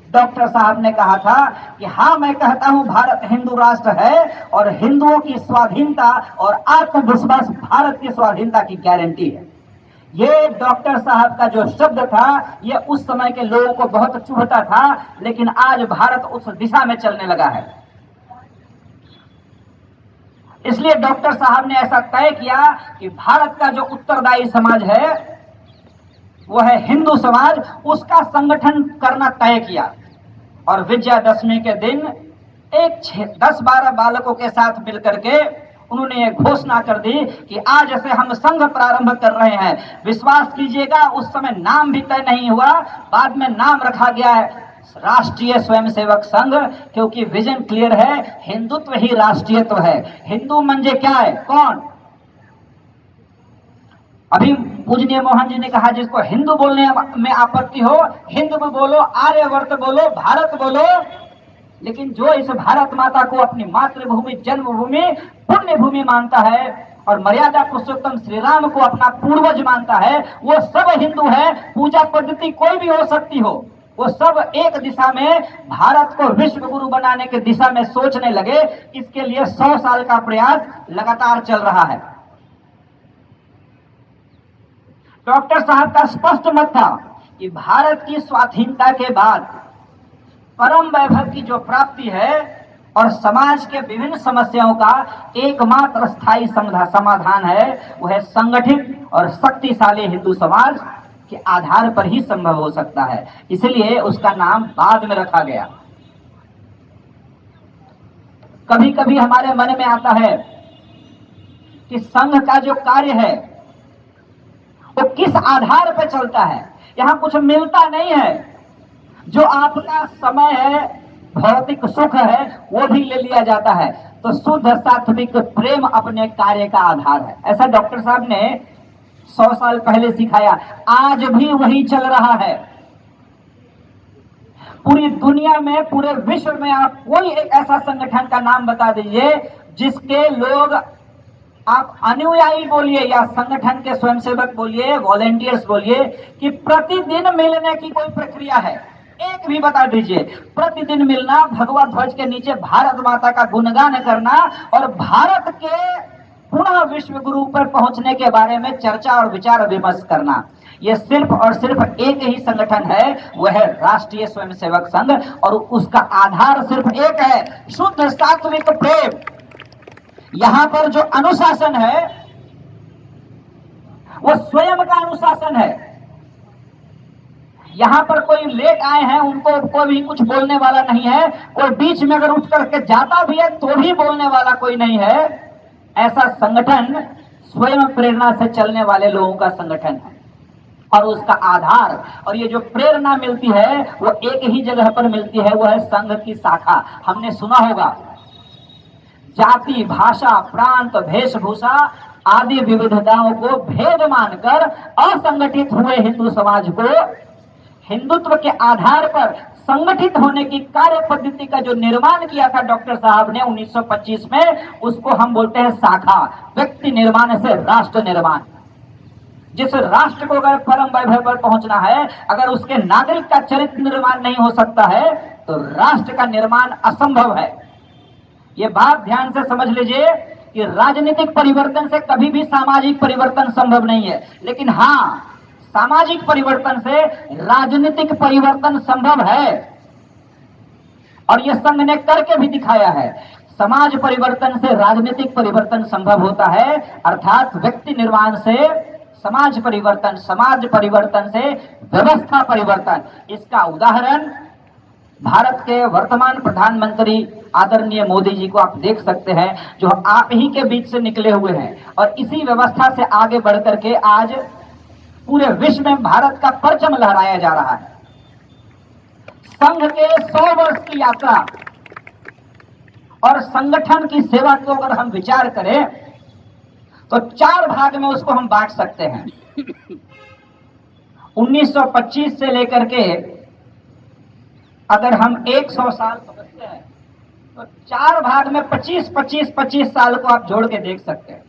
डॉक्टर साहब ने कहा था कि हाँ, मैं कहता हूं भारत हिंदू राष्ट्र है और हिंदुओं की स्वाधीनता और आत्मविश्वास भारत की स्वाधीनता की गारंटी है। ये डॉक्टर साहब का जो शब्द था, ये उस समय के लोगों को बहुत चुभता था, लेकिन आज भारत उस दिशा में चलने लगा है। इसलिए डॉक्टर साहब ने ऐसा तय किया कि भारत का जो उत्तरदायी समाज है वो है हिंदू समाज, उसका संगठन करना तय किया। और विजयादशमी के दिन 10-12 बालकों के साथ मिलकर के उन्होंने ये घोषणा कर दी कि आज से हम संघ प्रारंभ कर रहे हैं। विश्वास कीजिएगा, उस समय नाम भी तय नहीं हुआ, बाद में नाम रखा गया है राष्ट्रीय स्वयंसेवक संघ, क्योंकि विजन क्लियर है, हिंदुत्व ही राष्ट्रीयत्व है। हिंदू म्हणजे क्या है, कौन? अभी पूजनीय मोहन जी ने कहा जिसको हिंदू बोलने में आपत्ति हो, हिंदू भी बोलो, आर्यवर्त बोलो, भारत बोलो, लेकिन जो इस भारत माता को अपनी मातृभूमि, जन्मभूमि, पुण्य भूमि मानता है और मर्यादा पुरुषोत्तम श्री राम को अपना पूर्वज मानता है, वो सब हिंदू है। पूजा पद्धति कोई भी हो सकती हो, वो सब एक दिशा में भारत को विश्व गुरु बनाने के दिशा में सोचने लगे। इसके लिए 100 साल का प्रयास लगातार चल रहा है। डॉक्टर साहब का स्पष्ट मत था कि भारत की स्वाधीनता के बाद परम वैभव की जो प्राप्ति है और समाज के विभिन्न समस्याओं का एकमात्र स्थायी समाधान है, वह संगठित और शक्तिशाली हिंदू समाज के आधार पर ही संभव हो सकता है। इसलिए उसका नाम बाद में रखा गया। कभी कभी हमारे मन में आता है कि संघ का जो कार्य है वो किस आधार पर चलता है। यहां कुछ मिलता नहीं है, जो आपका समय है, भौतिक सुख है, वो भी ले लिया जाता है। तो शुद्ध सात्विक प्रेम अपने कार्य का आधार है। ऐसा डॉक्टर साहब ने 100 साल पहले सिखाया, आज भी वही चल रहा है। पूरी दुनिया में, पूरे विश्व में आप कोई एक ऐसा संगठन का नाम बता दीजिए जिसके लोग, आप अनुयायी बोलिए या संगठन के स्वयंसेवक बोलिए, वॉलेंटियर्स बोलिए, कि प्रतिदिन मिलने की कोई प्रक्रिया है, एक भी बता दीजिए। प्रतिदिन मिलना, भगवा ध्वज के नीचे भारत माता का गुणगान करना और भारत के पुनः विश्व गुरु पर पहुंचने के बारे में चर्चा और विचार विमर्श करना, यह सिर्फ और सिर्फ एक ही संगठन है, वह है राष्ट्रीय स्वयंसेवक संघ। और उसका आधार सिर्फ एक है, शुद्ध सात्विक प्रेम। यहां पर जो अनुशासन है वो स्वयं का अनुशासन है। यहां पर कोई लेट आए हैं, उनको कोई भी कुछ बोलने वाला नहीं है। कोई बीच में अगर उठ करके जाता भी है तो भी बोलने वाला कोई नहीं है। ऐसा संगठन स्वयं प्रेरणा से चलने वाले लोगों का संगठन है। और उसका आधार और ये जो प्रेरणा मिलती है वो एक ही जगह पर मिलती है, वो है संघ की शाखा। हमने सुना होगा, जाति, भाषा, प्रांत, वेशभूषा आदि विविधताओं को भेद मानकर असंगठित हुए हिंदू समाज को हिंदुत्व के आधार पर संगठित होने की कार्य पद्धति का जो निर्माण किया था डॉक्टर साहब ने 1925 में, उसको हम बोलते हैं शाखा। व्यक्ति निर्माण से राष्ट्र निर्माण। जिस राष्ट्र को अगर परम वैभव पर पहुंचना है, अगर उसके नागरिक का चरित्र निर्माण नहीं हो सकता है तो राष्ट्र का निर्माण असंभव है। ये बात ध्यान से समझ लीजिए कि राजनीतिक परिवर्तन से कभी भी सामाजिक परिवर्तन संभव नहीं है, लेकिन हाँ, सामाजिक परिवर्तन से राजनीतिक परिवर्तन संभव है। और यह संघ ने करके भी दिखाया है। समाज परिवर्तन से राजनीतिक परिवर्तन संभव होता है, अर्थात व्यक्ति निर्माण से समाज परिवर्तन, समाज परिवर्तन से व्यवस्था परिवर्तन। इसका उदाहरण भारत के वर्तमान प्रधानमंत्री आदरणीय मोदी जी को आप देख सकते हैं, जो आप ही के बीच से निकले हुए हैं और इसी व्यवस्था से आगे बढ़कर के आज पूरे विश्व में भारत का परचम लहराया जा रहा है। संघ के 100 वर्ष की यात्रा और संगठन की सेवा को अगर हम विचार करें तो 4 भाग में उसको हम बांट सकते हैं। 1925 से लेकर के अगर हम 100 साल समझते हैं तो 4 भाग में 25 साल को आप जोड़ के देख सकते हैं।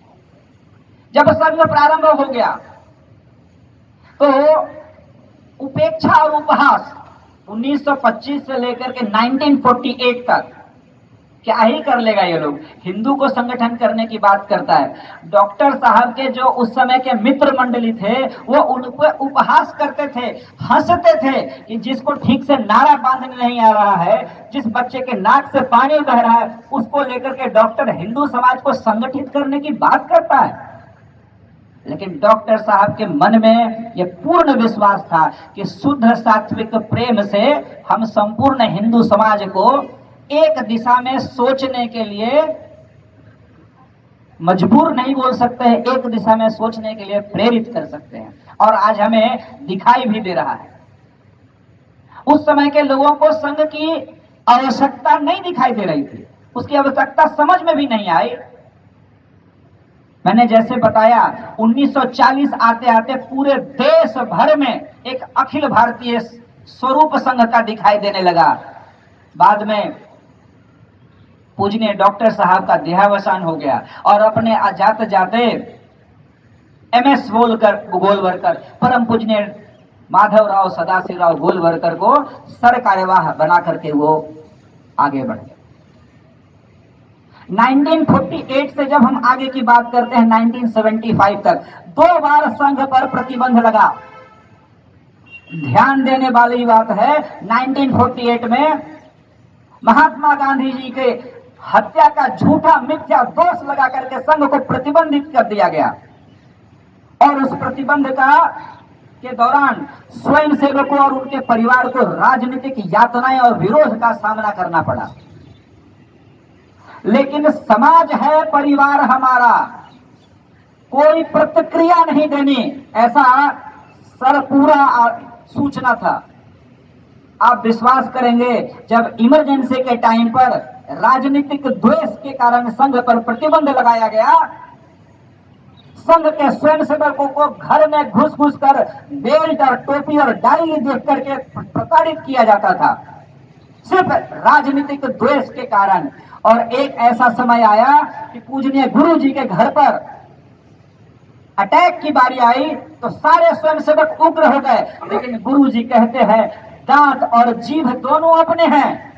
जब संघ प्रारंभ हो गया तो उपेक्षा और उपहास 1925 से लेकर के 1948 तक क्या ही कर लेगा ये लोग। हिंदू को संगठन करने की बात करता है। डॉक्टर साहब के जो उस समय के मित्र मंडली थे वो उन पर उपहास करते थे, हंसते थे कि जिसको ठीक से नारा बांधने नहीं आ रहा है, जिस बच्चे के नाक से पानी बह रहा है, उसको लेकर के डॉक्टर हिंदू समाज को संगठित करने की बात करता है। लेकिन डॉक्टर साहब के मन में यह पूर्ण विश्वास था कि शुद्ध सात्विक प्रेम से हम संपूर्ण हिंदू समाज को एक दिशा में सोचने के लिए मजबूर नहीं बोल सकते हैं, एक दिशा में सोचने के लिए प्रेरित कर सकते हैं। और आज हमें दिखाई भी दे रहा है। उस समय के लोगों को संघ की आवश्यकता नहीं दिखाई दे रही थी, उसकी आवश्यकता समझ में भी नहीं आई। मैंने जैसे बताया 1940 आते आते पूरे देश भर में एक अखिल भारतीय स्वरूप संघ का दिखाई देने लगा। बाद में पूजनीय डॉक्टर साहब का देहावसान हो गया और अपने जाते जाते MS गोलवलकर परम पूजनीय माधवराव सदाशिवराव गोलवलकर को सर कार्यवाह बना करके वो आगे बढ़ गए। 1948 से जब हम आगे की बात करते हैं 1975 तक 2 बार संघ पर प्रतिबंध लगा। ध्यान देने वाली बात है 1948 में महात्मा गांधी जी के हत्या का झूठा मिथ्या दोष लगा करके संघ को प्रतिबंधित कर दिया गया और उस प्रतिबंध के दौरान स्वयं सेवकों और उनके परिवार को राजनीतिक यातनाएं और विरोध का सामना करना पड़ा। लेकिन समाज है, परिवार हमारा, कोई प्रतिक्रिया नहीं देनी, ऐसा सर पूरा सूचना था। आप विश्वास करेंगे जब इमरजेंसी के टाइम पर राजनीतिक द्वेष के कारण संघ पर प्रतिबंध लगाया गया, संघ के स्वयंसेवकों को घर में घुस घुस कर बेल्ट और टोपी और डायरी देख करके प्रताड़ित किया जाता था, सिर्फ राजनीतिक द्वेष के कारण। और एक ऐसा समय आया कि पूजनीय गुरु जी के घर पर अटैक की बारी आई तो सारे स्वयंसेवक उग्र हो गए। लेकिन गुरु जी कहते हैं दांत और जीभ दोनों अपने हैं,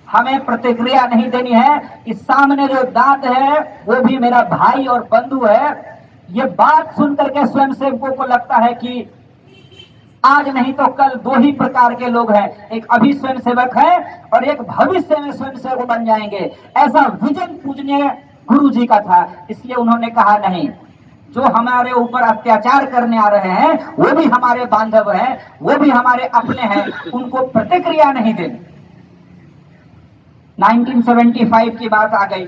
हमें प्रतिक्रिया नहीं देनी है कि सामने जो दांत है वो भी मेरा भाई और बंधु है। ये बात सुनकर के स्वयंसेवकों को लगता है कि आज नहीं तो कल 2 ही प्रकार के लोग हैं, एक अभी स्वयंसेवक है और एक भविष्य में स्वयंसेवक बन जाएंगे। ऐसा विजन पूजनीय गुरु जी का था। इसलिए उन्होंने कहा नहीं, जो हमारे ऊपर अत्याचार करने आ रहे हैं वो भी हमारे बांधव हैं, वो भी हमारे अपने हैं, उनको प्रतिक्रिया नहीं देनी। 1975 की बात आ गई।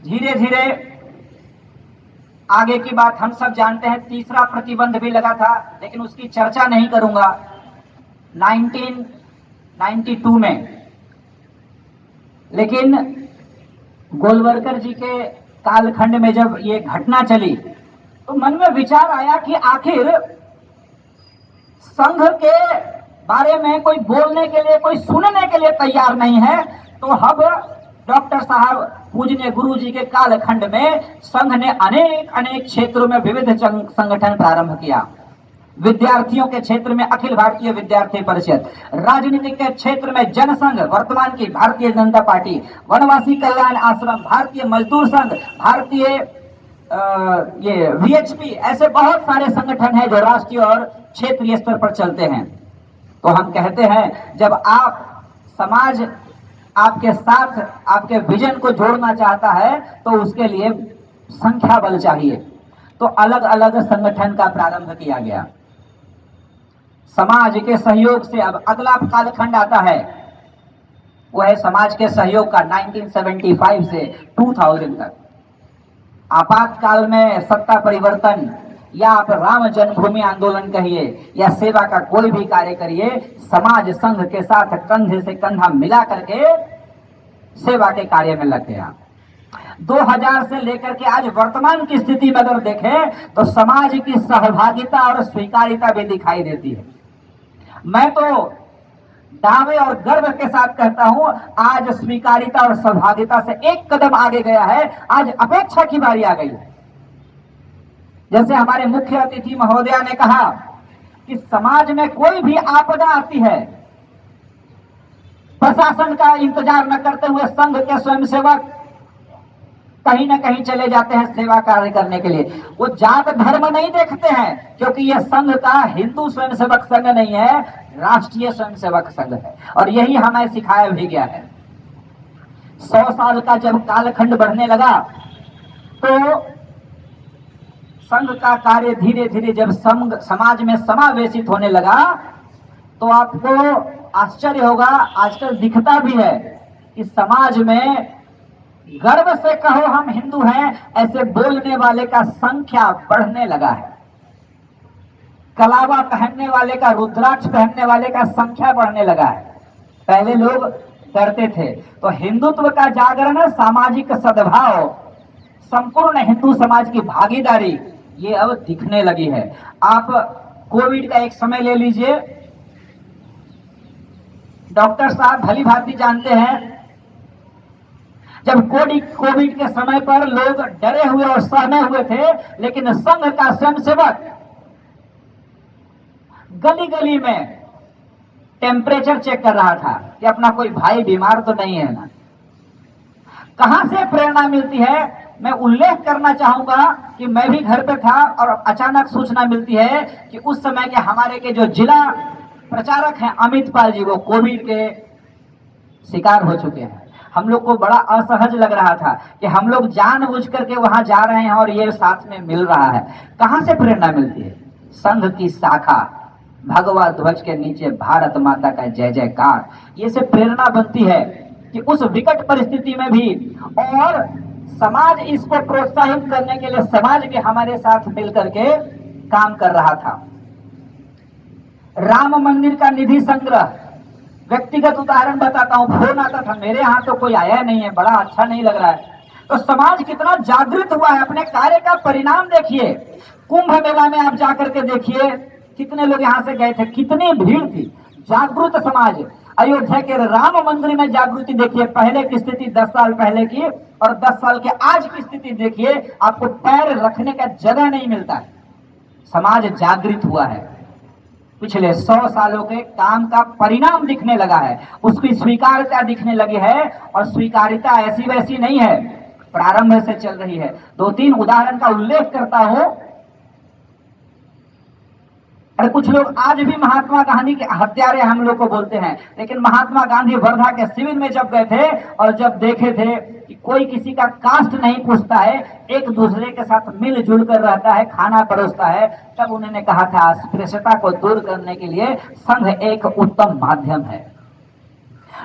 धीरे धीरे आगे की बात हम सब जानते हैं। तीसरा प्रतिबंध भी लगा था, लेकिन उसकी चर्चा नहीं करूंगा। 1992 में लेकिन गोलवलकर जी के कालखंड में जब ये घटना चली तो मन में विचार आया कि आखिर संघ के बारे में कोई बोलने के लिए, कोई सुनने के लिए तैयार नहीं है। तो अब डॉक्टर साहब पूजनीय गुरु जी के कालखंड में संघ ने अनेक क्षेत्रों में विविध संगठन प्रारंभ किया। विद्यार्थियों के क्षेत्र में अखिल भारतीय विद्यार्थी परिषद, राजनीतिक के क्षेत्र में जनसंघ वर्तमान की भारतीय जनता पार्टी, वनवासी कल्याण आश्रम, भारतीय मजदूर संघ, भारतीय ये VHP, ऐसे बहुत सारे संगठन हैं जो राष्ट्रीय और क्षेत्रीय स्तर पर चलते हैं। तो हम कहते हैं जब आप समाज आपके साथ आपके विजन को जोड़ना चाहता है तो उसके लिए संख्या बल चाहिए। तो अलग अलग संगठन का प्रारंभ किया गया समाज के सहयोग से। अब अगला कालखंड आता है, वो है समाज के सहयोग का 1975 से 2000 तक। आपातकाल में सत्ता परिवर्तन या आप राम जन्मभूमि आंदोलन कहिए या सेवा का कोई भी कार्य करिए, समाज संघ के साथ कंधे से कंधा मिला करके सेवा के कार्य में लग गया। 2000 से लेकर के आज वर्तमान की स्थिति में अगर देखें तो समाज की सहभागिता और स्वीकारिता भी दिखाई देती है। मैं तो दावे और गर्व के साथ कहता हूं, आज स्वीकारिता और सहभागिता से एक कदम आगे गया है। आज अपेक्षा की बारी आ गई है। जैसे हमारे मुख्य अतिथि महोदया ने कहा कि समाज में कोई भी आपदा आती है, प्रशासन का इंतजार न करते हुए संघ के स्वयंसेवक कहीं न कहीं चले जाते हैं सेवा कार्य करने के लिए। वो जात धर्म नहीं देखते हैं, क्योंकि यह संघ का हिंदू स्वयंसेवक संघ नहीं है, राष्ट्रीय स्वयंसेवक संघ है। और यही हमें सिखाया भी गया है। 100 साल का जब कालखंड बढ़ने लगा तो संघ का कार्य धीरे धीरे जब समाज में समावेशित होने लगा तो आपको आश्चर्य होगा, आजकल दिखता भी है कि समाज में गर्व से कहो हम हिंदू हैं ऐसे बोलने वाले का संख्या बढ़ने लगा है। कलावा पहनने वाले का, रुद्राक्ष पहनने वाले का संख्या बढ़ने लगा है। पहले लोग डरते थे। तो हिंदुत्व का जागरण, सामाजिक सद्भाव, संपूर्ण हिंदू समाज की भागीदारी ये अब दिखने लगी है। आप कोविड का एक समय ले लीजिए, डॉक्टर साहब भली भांति जानते हैं जब कोविड के समय पर लोग डरे हुए और सहमे हुए थे, लेकिन संघ का स्वयंसेवक गली गली में टेम्परेचर चेक कर रहा था कि अपना कोई भाई बीमार तो नहीं है ना। कहां से प्रेरणा मिलती है? मैं उल्लेख करना चाहूंगा कि मैं भी घर पे था और अचानक सूचना मिलती है कि उस समय के हमारे के जो जिला प्रचारक हैं अमित पाल जी, वो कोविड के शिकार हो चुके हैं। हम लोग को बड़ा असहज लग रहा था कि हम लोग जानबूझ करके वहां जा रहे हैं और ये साथ में मिल रहा है। कहां से प्रेरणा मिलती है? संघ की शाखा, भगवा ध्वज के नीचे भारत माता का जय जयकार, ये से प्रेरणा बनती है कि उस विकट परिस्थिति में भी, और समाज इसको प्रोत्साहित करने के लिए समाज के हमारे साथ मिलकर के काम कर रहा था। राम मंदिर का निधि संग्रह, व्यक्तिगत उदाहरण बताता हूं, फोन आता था, मेरे यहाँ तो कोई आया नहीं है, बड़ा अच्छा नहीं लग रहा है। तो समाज कितना जागृत हुआ है, अपने कार्य का परिणाम देखिए। कुंभ मेला में आप जाकर के देखिए कितने लोग यहाँ से गए थे, कितनी भीड़ थी। जागृत समाज। अयोध्या के राम मंदिर में जागृति देखिए, पहले की स्थिति 10 साल पहले की और 10 साल के आज की स्थिति देखिए, आपको पैर रखने का जगह नहीं मिलता है। समाज जागृत हुआ है, पिछले 100 सालों के काम का परिणाम दिखने लगा है, उसकी स्वीकार्यता दिखने लगी है। और स्वीकार्यता ऐसी वैसी नहीं है, प्रारंभ से चल रही है। 2-3 उदाहरण का उल्लेख करता हूं। अरे कुछ लोग आज भी महात्मा गांधी के हत्यारे हम लोग को बोलते हैं, लेकिन महात्मा गांधी वर्धा के शिविर में जब गए थे और जब देखे थे कि कोई किसी का कास्ट नहीं पूछता है, एक दूसरे के साथ मिलजुल कर रहता है, खाना परोसता है, तब उन्होंने कहा था अस्पृश्यता को दूर करने के लिए संघ एक उत्तम माध्यम है।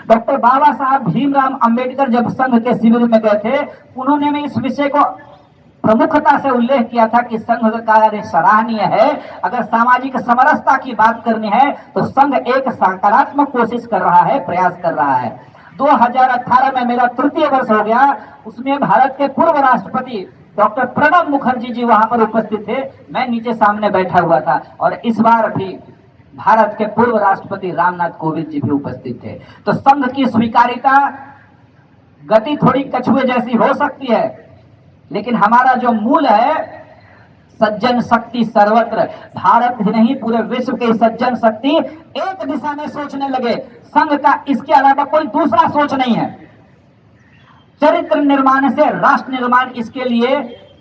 डॉक्टर बाबा साहब भीमराव अंबेडकर जब संघ के शिविर में गए थे, उन्होंने भी इस विषय को प्रमुखता से उल्लेख किया था कि संघ का कार्य सराहनीय है। अगर सामाजिक समरसता की बात करनी है तो संघ एक सकारात्मक कोशिश कर रहा है, प्रयास कर रहा है। 2018 में मेरा 3य वर्ष हो गया, उसमें भारत के पूर्व राष्ट्रपति डॉक्टर प्रणब मुखर्जी जी वहां पर उपस्थित थे, मैं नीचे सामने बैठा हुआ था। और इस बार भी भारत के पूर्व राष्ट्रपति रामनाथ कोविंद जी भी उपस्थित थे। तो संघ की स्वीकार्यता गति थोड़ी कछुए जैसी हो सकती है, लेकिन हमारा जो मूल है सज्जन शक्ति सर्वत्र, भारत ही नहीं पूरे विश्व की सज्जन शक्ति एक दिशा में सोचने लगे। संघ का इसके अलावा कोई दूसरा सोच नहीं है। चरित्र निर्माण से राष्ट्र निर्माण, इसके लिए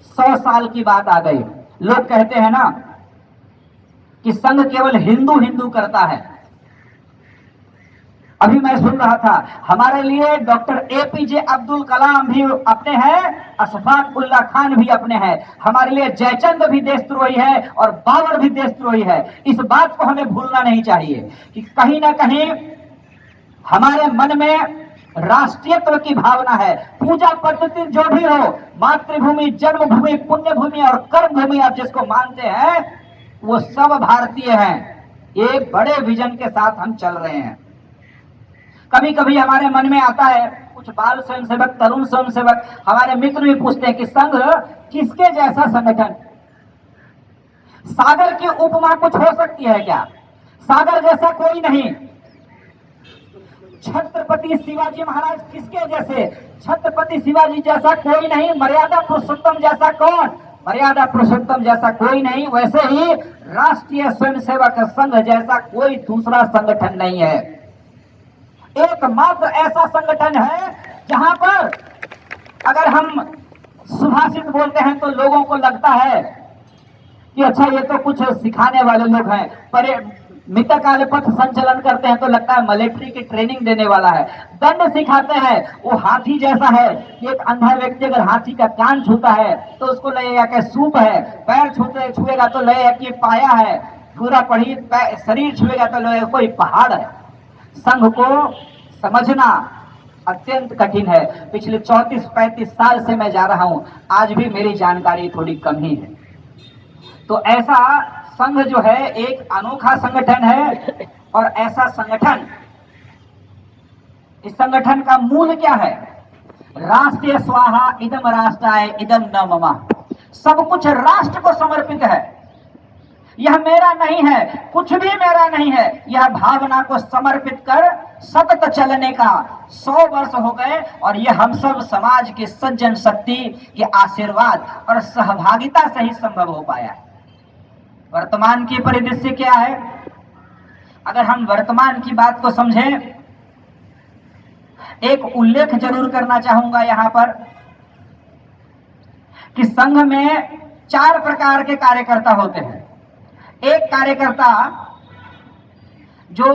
100 साल की बात आ गई। लोग कहते हैं ना कि संघ केवल हिंदू हिंदू करता है। अभी मैं सुन रहा था, हमारे लिए डॉक्टर APJ अब्दुल कलाम भी अपने हैं, अशफाक उल्लाह खान भी अपने हैं। हमारे लिए जयचंद भी देशद्रोही है और बाबर भी देशद्रोही है। इस बात को हमें भूलना नहीं चाहिए कि कहीं ना कहीं हमारे मन में राष्ट्रीयत्व की भावना है। पूजा पद्धति जो भी हो, मातृभूमि, जन्मभूमि, पुण्य भूमि और कर्म भूमि आप जिसको मानते हैं, वो सब भारतीय हैं। एक बड़े विजन के साथ हम चल रहे हैं। कभी कभी हमारे मन में आता है, कुछ बाल स्वयंसेवक, तरुण स्वयंसेवक, हमारे मित्र भी पूछते हैं कि संघ किसके जैसा संगठन? सागर की उपमा कुछ हो सकती है क्या? सागर जैसा कोई नहीं। छत्रपति शिवाजी महाराज किसके जैसे? छत्रपति शिवाजी जैसा कोई नहीं। मर्यादा पुरुषोत्तम जैसा कौन? मर्यादा पुरुषोत्तम जैसा कोई नहीं, वैसे ही राष्ट्रीय स्वयंसेवक संघ जैसा कोई दूसरा संगठन नहीं है। एकमात्र ऐसा संगठन है जहां पर अगर हम सुभाषित बोलते हैं तो लोगों को लगता है कि अच्छा ये तो कुछ सिखाने वाले लोग हैं, पर मितकाल पथ संचलन करते हैं तो लगता है मिलिट्री की ट्रेनिंग देने वाला है। दंड सिखाते हैं, वो हाथी जैसा है कि एक अंधा व्यक्ति अगर हाथी का कान छूता है तो उसको लगेगा कि सूप है, पैर छुएगा तो लगेगा कि पाया है, पूरा पढ़ी शरीर छुएगा तो लगेगा कोई पहाड़ है। संघ को समझना अत्यंत कठिन है। पिछले 34-35 साल से मैं जा रहा हूं, आज भी मेरी जानकारी थोड़ी कम ही है। तो ऐसा संघ जो है एक अनोखा संगठन है, और ऐसा संगठन, इस संगठन का मूल क्या है? राष्ट्रीय स्वाहा इदम राष्ट्राय इदम न मम। सब कुछ राष्ट्र को समर्पित है। यह मेरा नहीं है, कुछ भी मेरा नहीं है। यह भावना को समर्पित कर सतत चलने का 100 वर्ष हो गए, और यह हम सब समाज की सज्जन शक्ति के आशीर्वाद और सहभागिता से ही संभव हो पाया है। वर्तमान की परिदृश्य क्या है? अगर हम वर्तमान की बात को समझें, एक उल्लेख जरूर करना चाहूंगा यहां पर कि संघ में 4 प्रकार के कार्यकर्ता होते हैं। एक कार्यकर्ता जो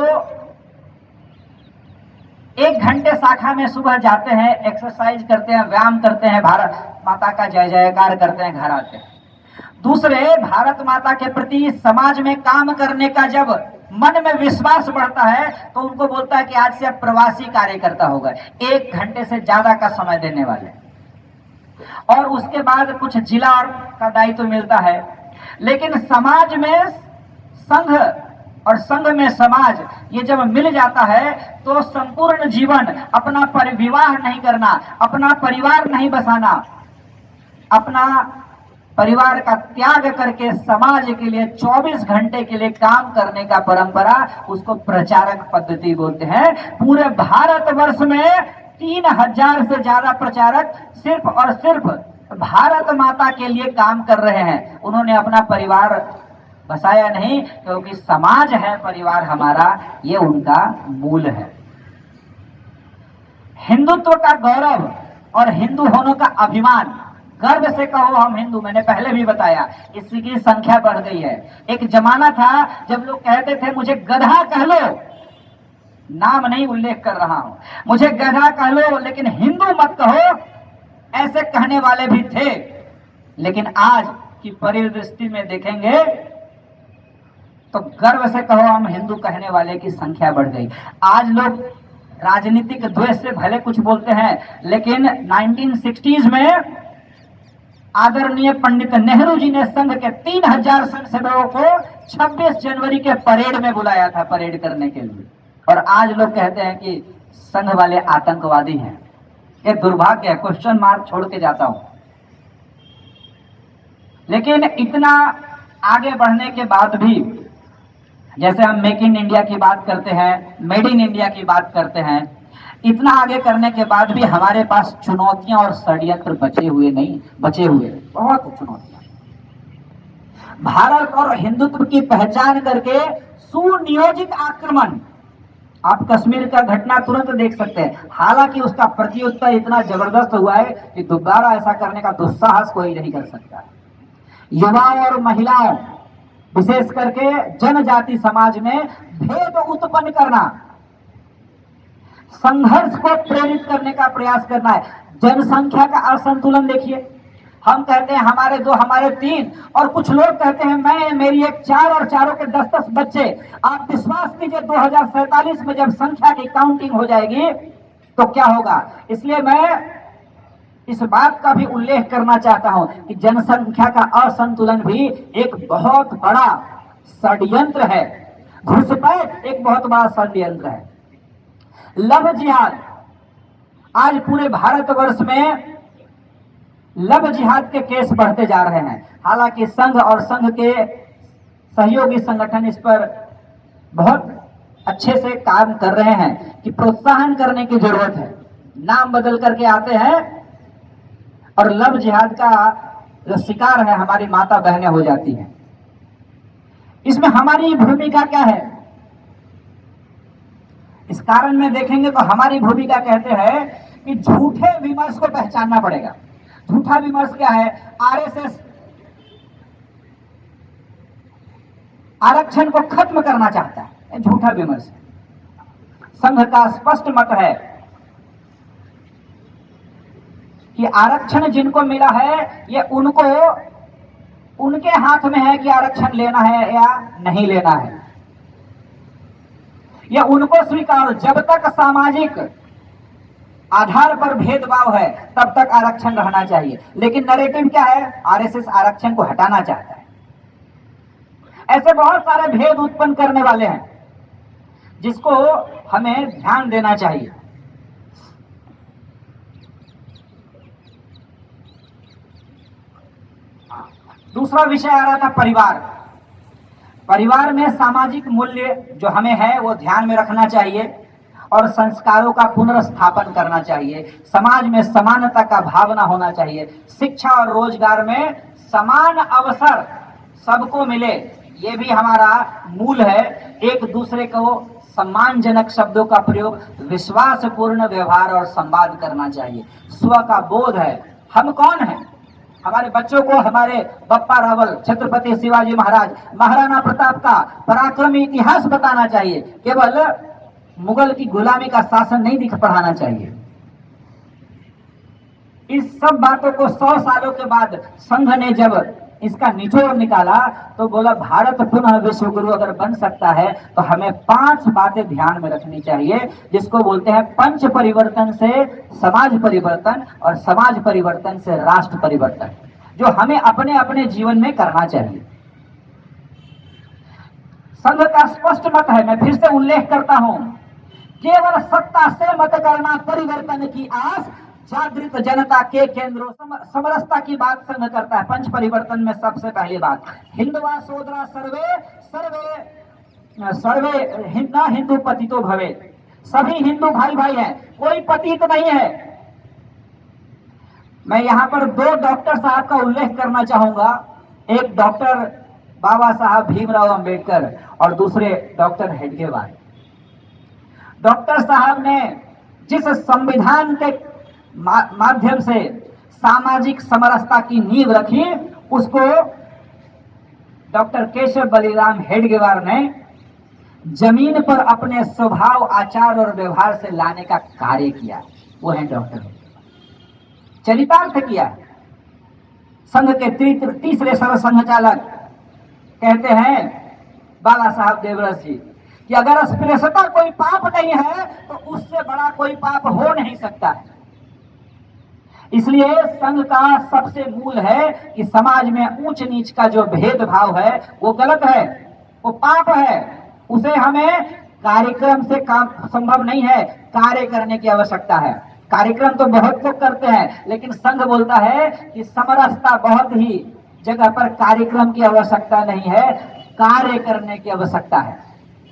1 घंटे शाखा में सुबह जाते हैं, एक्सरसाइज करते हैं, व्यायाम करते हैं, भारत माता का जय जयकार करते हैं, घर आते हैं। दूसरे, भारत माता के प्रति समाज में काम करने का जब मन में विश्वास बढ़ता है तो उनको बोलता है कि आज से आप प्रवासी कार्यकर्ता हो गए, 1 घंटे से ज्यादा का समय देने वाले। और उसके बाद कुछ जिला का दायित्व मिलता है। लेकिन समाज में संघ और संघ में समाज, ये जब मिल जाता है तो संपूर्ण जीवन अपना विवाह नहीं करना, अपना परिवार नहीं बसाना, अपना परिवार का त्याग करके समाज के लिए 24 घंटे के लिए काम करने का परंपरा, उसको प्रचारक पद्धति बोलते हैं। पूरे भारतवर्ष में 3000 से ज्यादा प्रचारक सिर्फ और सिर्फ भारत माता के लिए काम कर रहे हैं। उन्होंने अपना परिवार बसाया नहीं, क्योंकि समाज है परिवार हमारा, ये उनका मूल है। हिंदुत्व का गौरव और हिंदू होने का अभिमान, गर्व से कहो हम हिंदू। मैंने पहले भी बताया, इसकी की संख्या बढ़ गई है। एक जमाना था जब लोग कहते थे मुझे गधा कह लो, नाम नहीं उल्लेख कर रहा हूं, मुझे गधा कह लो लेकिन हिंदू मत कहो, ऐसे कहने वाले भी थे। लेकिन आज की परिदृष्टि में देखेंगे तो गर्व से कहो हम हिंदू कहने वाले की संख्या बढ़ गई। आज लोग राजनीतिक द्वेष से भले कुछ बोलते हैं, लेकिन 1960s में आदरणीय पंडित नेहरू जी ने संघ के 3000 स्वयंसेवकों को 26 जनवरी के परेड में बुलाया था, परेड करने के लिए। और आज लोग कहते हैं कि संघ वाले आतंकवादी हैं। ये दुर्भाग्य है, क्वेश्चन मार्क छोड़ के जाता हूं। लेकिन इतना आगे बढ़ने के बाद भी, जैसे हम मेक इन इंडिया की बात करते हैं, मेड इन इंडिया की बात करते हैं, इतना आगे करने के बाद भी हमारे पास चुनौतियां और षड्यंत्र बचे हुए बहुत चुनौतियां। भारत और हिंदुत्व की पहचान करके सुनियोजित आक्रमण, आप कश्मीर का घटना तुरंत देख सकते हैं। हालांकि उसका प्रत्युत्तर इतना जबरदस्त हुआ है कि दोबारा ऐसा करने का दुस्साहस कोई नहीं कर सकता। युवाओं और महिलाओं, विशेष करके जनजाति समाज में भेद उत्पन्न करना, संघर्ष को प्रेरित करने का प्रयास करना है। जनसंख्या का असंतुलन देखिए, हम कहते हैं हमारे 2, हमारे 3, और कुछ लोग कहते हैं मैं, मेरी एक 4 और चारों के 10-10 बच्चे। आप विश्वास कीजिए 2047 में जब संख्या की काउंटिंग हो जाएगी तो क्या होगा। इसलिए मैं इस बात का भी उल्लेख करना चाहता हूं कि जनसंख्या का असंतुलन भी एक बहुत बड़ा षड्यंत्र है, घुसपैठ एक बहुत बड़ा षड्यंत्र है। लव जिहाद, आज पूरे भारतवर्ष में लव जिहाद के केस बढ़ते जा रहे हैं। हालांकि संघ और संघ के सहयोगी संगठन इस पर बहुत अच्छे से काम कर रहे हैं कि प्रोत्साहन करने की जरूरत है। नाम बदल करके आते हैं और लव जिहाद का जो शिकार है हमारी माता बहनें हो जाती हैं। इसमें हमारी भूमिका क्या है? इस कारण में देखेंगे तो हमारी भूमिका कहते हैं कि झूठे विमर्श को पहचानना पड़ेगा। झूठा विमर्श क्या है? आरएसएस आरक्षण को खत्म करना चाहता है, झूठा विमर्श। संघ का स्पष्ट मत है कि आरक्षण जिनको मिला है ये उनको उनके हाथ में है कि आरक्षण लेना है या नहीं लेना है। यह उनको स्वीकार, जब तक सामाजिक आधार पर भेदभाव है तब तक आरक्षण रहना चाहिए। लेकिन नैरेटिव क्या है? आरएसएस आरक्षण को हटाना चाहता है। ऐसे बहुत सारे भेद उत्पन्न करने वाले हैं जिसको हमें ध्यान देना चाहिए। दूसरा विषय आ रहा था परिवार। परिवार में सामाजिक मूल्य जो हमें है वो ध्यान में रखना चाहिए और संस्कारों का पुनर्स्थापन करना चाहिए। समाज में समानता का भावना होना चाहिए। शिक्षा और रोजगार में समान अवसर सबको मिले, ये भी हमारा मूल है। एक दूसरे को सम्मानजनक शब्दों का प्रयोग, विश्वासपूर्ण व्यवहार और संवाद करना चाहिए। स्व का बोध है, हम कौन हैं। हमारे बच्चों को हमारे बप्पा रावल, छत्रपति शिवाजी महाराज, महाराणा प्रताप का पराक्रमी इतिहास बताना चाहिए। केवल मुगल की गुलामी का शासन नहीं पढ़ाना चाहिए। इस सब बातों को 100 सालों के बाद संघ ने जब इसका निचोड़ निकाला तो बोला भारत पुनः विश्व गुरु अगर बन सकता है तो हमें 5 बातें ध्यान में रखनी चाहिए, जिसको बोलते हैं पंच परिवर्तन से समाज परिवर्तन और समाज परिवर्तन से राष्ट्र परिवर्तन, जो हमें अपने अपने जीवन में करना चाहिए। संघ का स्पष्ट मत है, मैं फिर से उल्लेख करता हूं, केवल सत्ता से मत करना परिवर्तन की आस, जागृत जनता के केंद्रों। समरसता की बात संघ करता है। पंच परिवर्तन में सबसे पहली बात, हिंदवा सोदरा सर्वे सर्वे सर्वे हिंदू पतितो भवे। सभी हिंदू भाई भाई हैं, कोई पतित नहीं है। मैं यहाँ पर 2 डॉक्टर साहब का उल्लेख करना चाहूंगा। एक डॉक्टर बाबा साहब भीमराव अंबेडकर और दूसरे डॉक्टर हेडगेवार। डॉक्टर साहब ने जिस संविधान के माध्यम से सामाजिक समरसता की नींव रखी, उसको डॉक्टर केशव बलिराम हेडगेवार ने जमीन पर अपने स्वभाव, आचार और व्यवहार से लाने का कार्य किया। वो है डॉक्टर चरितार्थ किया। संघ के तीसरे सरल संघचालक कहते हैं बाला साहब देवरस जी कि अगर अस्पृश्यता कोई पाप नहीं है तो उससे बड़ा कोई पाप हो नहीं सकता है। इसलिए संघ का सबसे मूल है कि समाज में ऊंच नीच का जो भेदभाव है वो गलत है, वो पाप है। उसे हमें कार्यक्रम से काम संभव नहीं है, कार्य करने की आवश्यकता है। कार्यक्रम तो बहुत लोग करते हैं, लेकिन संघ बोलता है कि समरसता बहुत ही जगह पर कार्यक्रम की आवश्यकता नहीं है, कार्य करने की आवश्यकता है।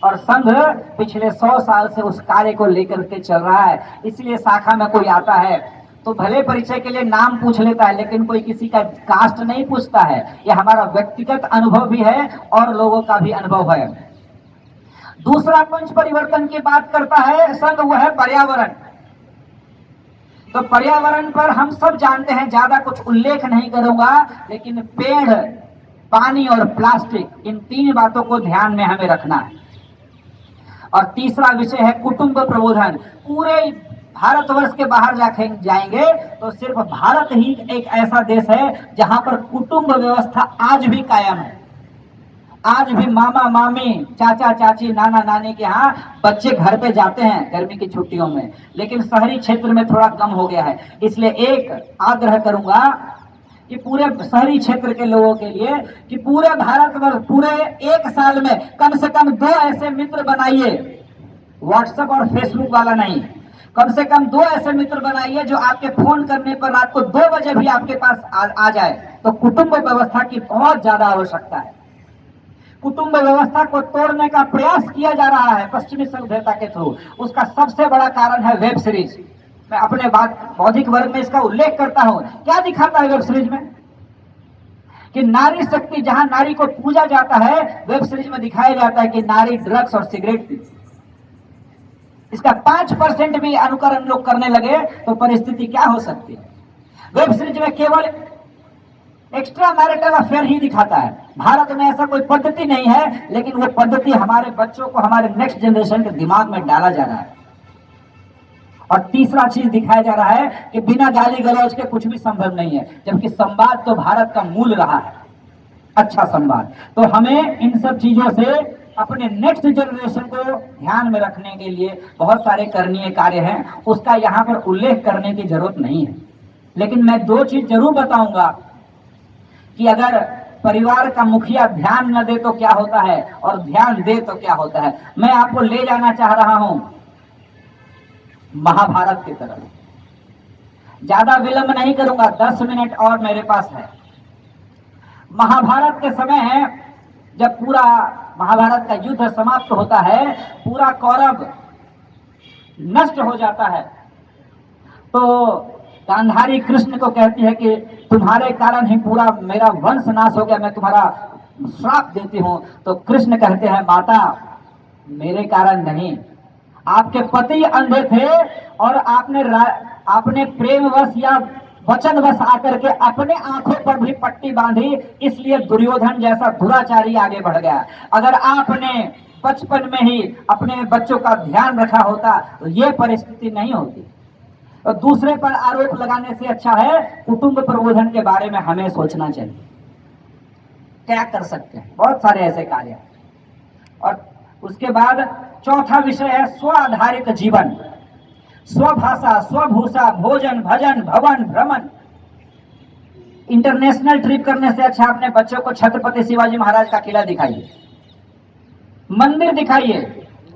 और संघ पिछले 100 साल से उस कार्य को लेकर के चल रहा है। इसलिए शाखा में कोई आता है तो भले परिचय के लिए नाम पूछ लेता है, लेकिन कोई किसी का कास्ट नहीं पूछता है। यह हमारा व्यक्तिगत अनुभव भी है और लोगों का भी अनुभव है। दूसरा पंच परिवर्तन की बात करता है संघ, वो है पर्यावरण। तो पर्यावरण पर हम सब जानते हैं, ज्यादा कुछ उल्लेख नहीं करूंगा, लेकिन पेड़, पानी और प्लास्टिक, इन 3 बातों को ध्यान में हमें रखना है। और तीसरा विषय है कुटुंब प्रबोधन। पूरे भारतवर्ष के बाहर जाएंगे तो सिर्फ भारत ही एक ऐसा देश है जहां पर कुटुंब व्यवस्था आज भी कायम है। आज भी मामा मामी, चाचा चाची, नाना नानी के यहाँ बच्चे घर पे जाते हैं गर्मी की छुट्टियों में, लेकिन शहरी क्षेत्र में थोड़ा कम हो गया है। इसलिए एक आग्रह करूंगा कि पूरे शहरी क्षेत्र के लोगों के लिए कि पूरे भारतवर्ष, पूरे 1 साल में कम से कम 2 ऐसे मित्र बनाइए, व्हाट्सएप और फेसबुक वाला नहीं, कम से कम 2 ऐसे मित्र बनाइए जो आपके फोन करने पर रात को 2 बजे भी आपके पास आ जाए। तो कुटुंब व्यवस्था की बहुत ज्यादा आवश्यकता है। कुटुंब व्यवस्था को तोड़ने का प्रयास किया जा रहा है पश्चिमी सभ्यता के थ्रू। उसका सबसे बड़ा कारण है वेब सीरीज। मैं अपने बौद्धिक वर्ग में इसका उल्लेख करता हूं। क्या दिखाता है वेब सीरीज में? कि नारी शक्ति, जहां नारी को पूजा जाता है, वेब सीरीज में दिखाया जाता है कि नारी ड्रग्स और सिगरेट पी। इसका 5% भी अनुकरण लोग करने लगे तो परिस्थिति क्या हो सकती है। वेब सीरीज में केवल एक्स्ट्रा मैरिटल अफेयर ही दिखाता है। भारत में ऐसा कोई पद्धति नहीं है, लेकिन वो पद्धति हमारे बच्चों को, हमारे नेक्स्ट जनरेशन के दिमाग में डाला जा रहा है। और तीसरा चीज दिखाया जा रहा है कि बिना गाली गलौज के कुछ भी संभव नहीं है, जबकि संवाद तो भारत का मूल रहा है, अच्छा संवाद। तो हमें इन सब चीजों से अपने नेक्स्ट जनरेशन को ध्यान में रखने के लिए बहुत सारे करणीय कार्य हैं, उसका यहाँ पर उल्लेख करने की जरूरत नहीं है। लेकिन मैं 2 चीज जरूर बताऊंगा कि अगर परिवार का मुखिया ध्यान न दे तो क्या होता है, और ध्यान दे तो क्या होता है। मैं आपको ले जाना चाह रहा हूं महाभारत की तरफ। ज्यादा विलंब नहीं करूंगा, 10 मिनट और मेरे पास है। महाभारत के समय है, जब पूरा महाभारत का युद्ध समाप्त होता है, पूरा कौरव नष्ट हो जाता है, तो गांधारी कृष्ण को कहती है कि तुम्हारे कारण ही पूरा मेरा वंश नाश हो गया, मैं तुम्हारा श्राप देती हूं। तो कृष्ण कहते हैं, माता मेरे कारण नहीं, आपके पति अंधे थे और आपने प्रेमवश या वचनवश आकर के अपने आंखों पर भी पट्टी बांधी, इसलिए दुर्योधन जैसा दुराचारी आगे बढ़ गया। अगर आपने बचपन में ही अपने बच्चों का ध्यान रखा होता तो ये परिस्थिति नहीं होती। और दूसरे पर आरोप लगाने से अच्छा है कुटुंब प्रबोधन के बारे में हमें सोचना चाहिए, क्या कर सकते हैं, बहुत सारे ऐसे कार्य हैं। और उसके बाद चौथा विषय है स्व आधारित जीवन, स्वभाषा, स्वभूषा, भोजन, भजन, भवन, भ्रमण। इंटरनेशनल ट्रिप करने से अच्छा अपने बच्चों को छत्रपति शिवाजी महाराज का किला दिखाइए, मंदिर दिखाइए,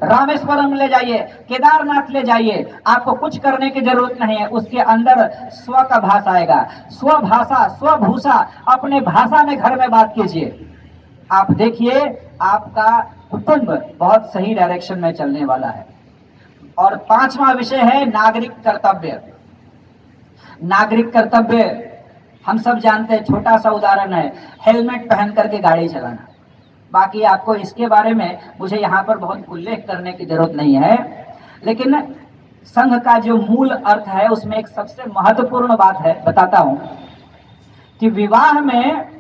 रामेश्वरम ले जाइए, केदारनाथ ले जाइए। आपको कुछ करने की जरूरत नहीं है, उसके अंदर स्व का भाषा आएगा। स्वभाषा, स्वभूषा, अपने भाषा में घर में बात कीजिए। आप देखिए आपका कुटुंब बहुत सही डायरेक्शन में चलने वाला है। और 5वां विषय है नागरिक कर्तव्य। नागरिक कर्तव्य हम सब जानते हैं, छोटा सा उदाहरण है हेलमेट पहन करके गाड़ी चलाना। बाकी आपको इसके बारे में मुझे यहाँ पर बहुत उल्लेख करने की जरूरत नहीं है, लेकिन संघ का जो मूल अर्थ है उसमें एक सबसे महत्वपूर्ण बात है, बताता हूं कि विवाह में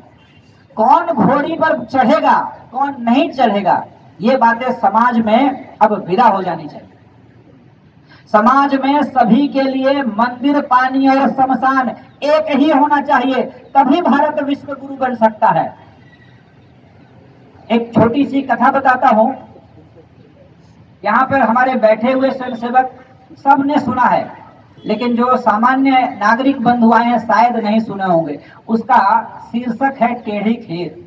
कौन घोड़ी पर चढ़ेगा कौन नहीं चढ़ेगा, ये बातें समाज में अब विदा हो जानी चाहिए। समाज में सभी के लिए मंदिर, पानी और शमशान एक ही होना चाहिए, तभी भारत विश्व गुरु बन सकता है। एक छोटी सी कथा बताता हूं, यहाँ पर हमारे बैठे हुए स्वयंसेवक सब ने सुना है, लेकिन जो सामान्य नागरिक बंधु आए हैं शायद नहीं सुने होंगे। उसका शीर्षक है टेढ़ी खीर।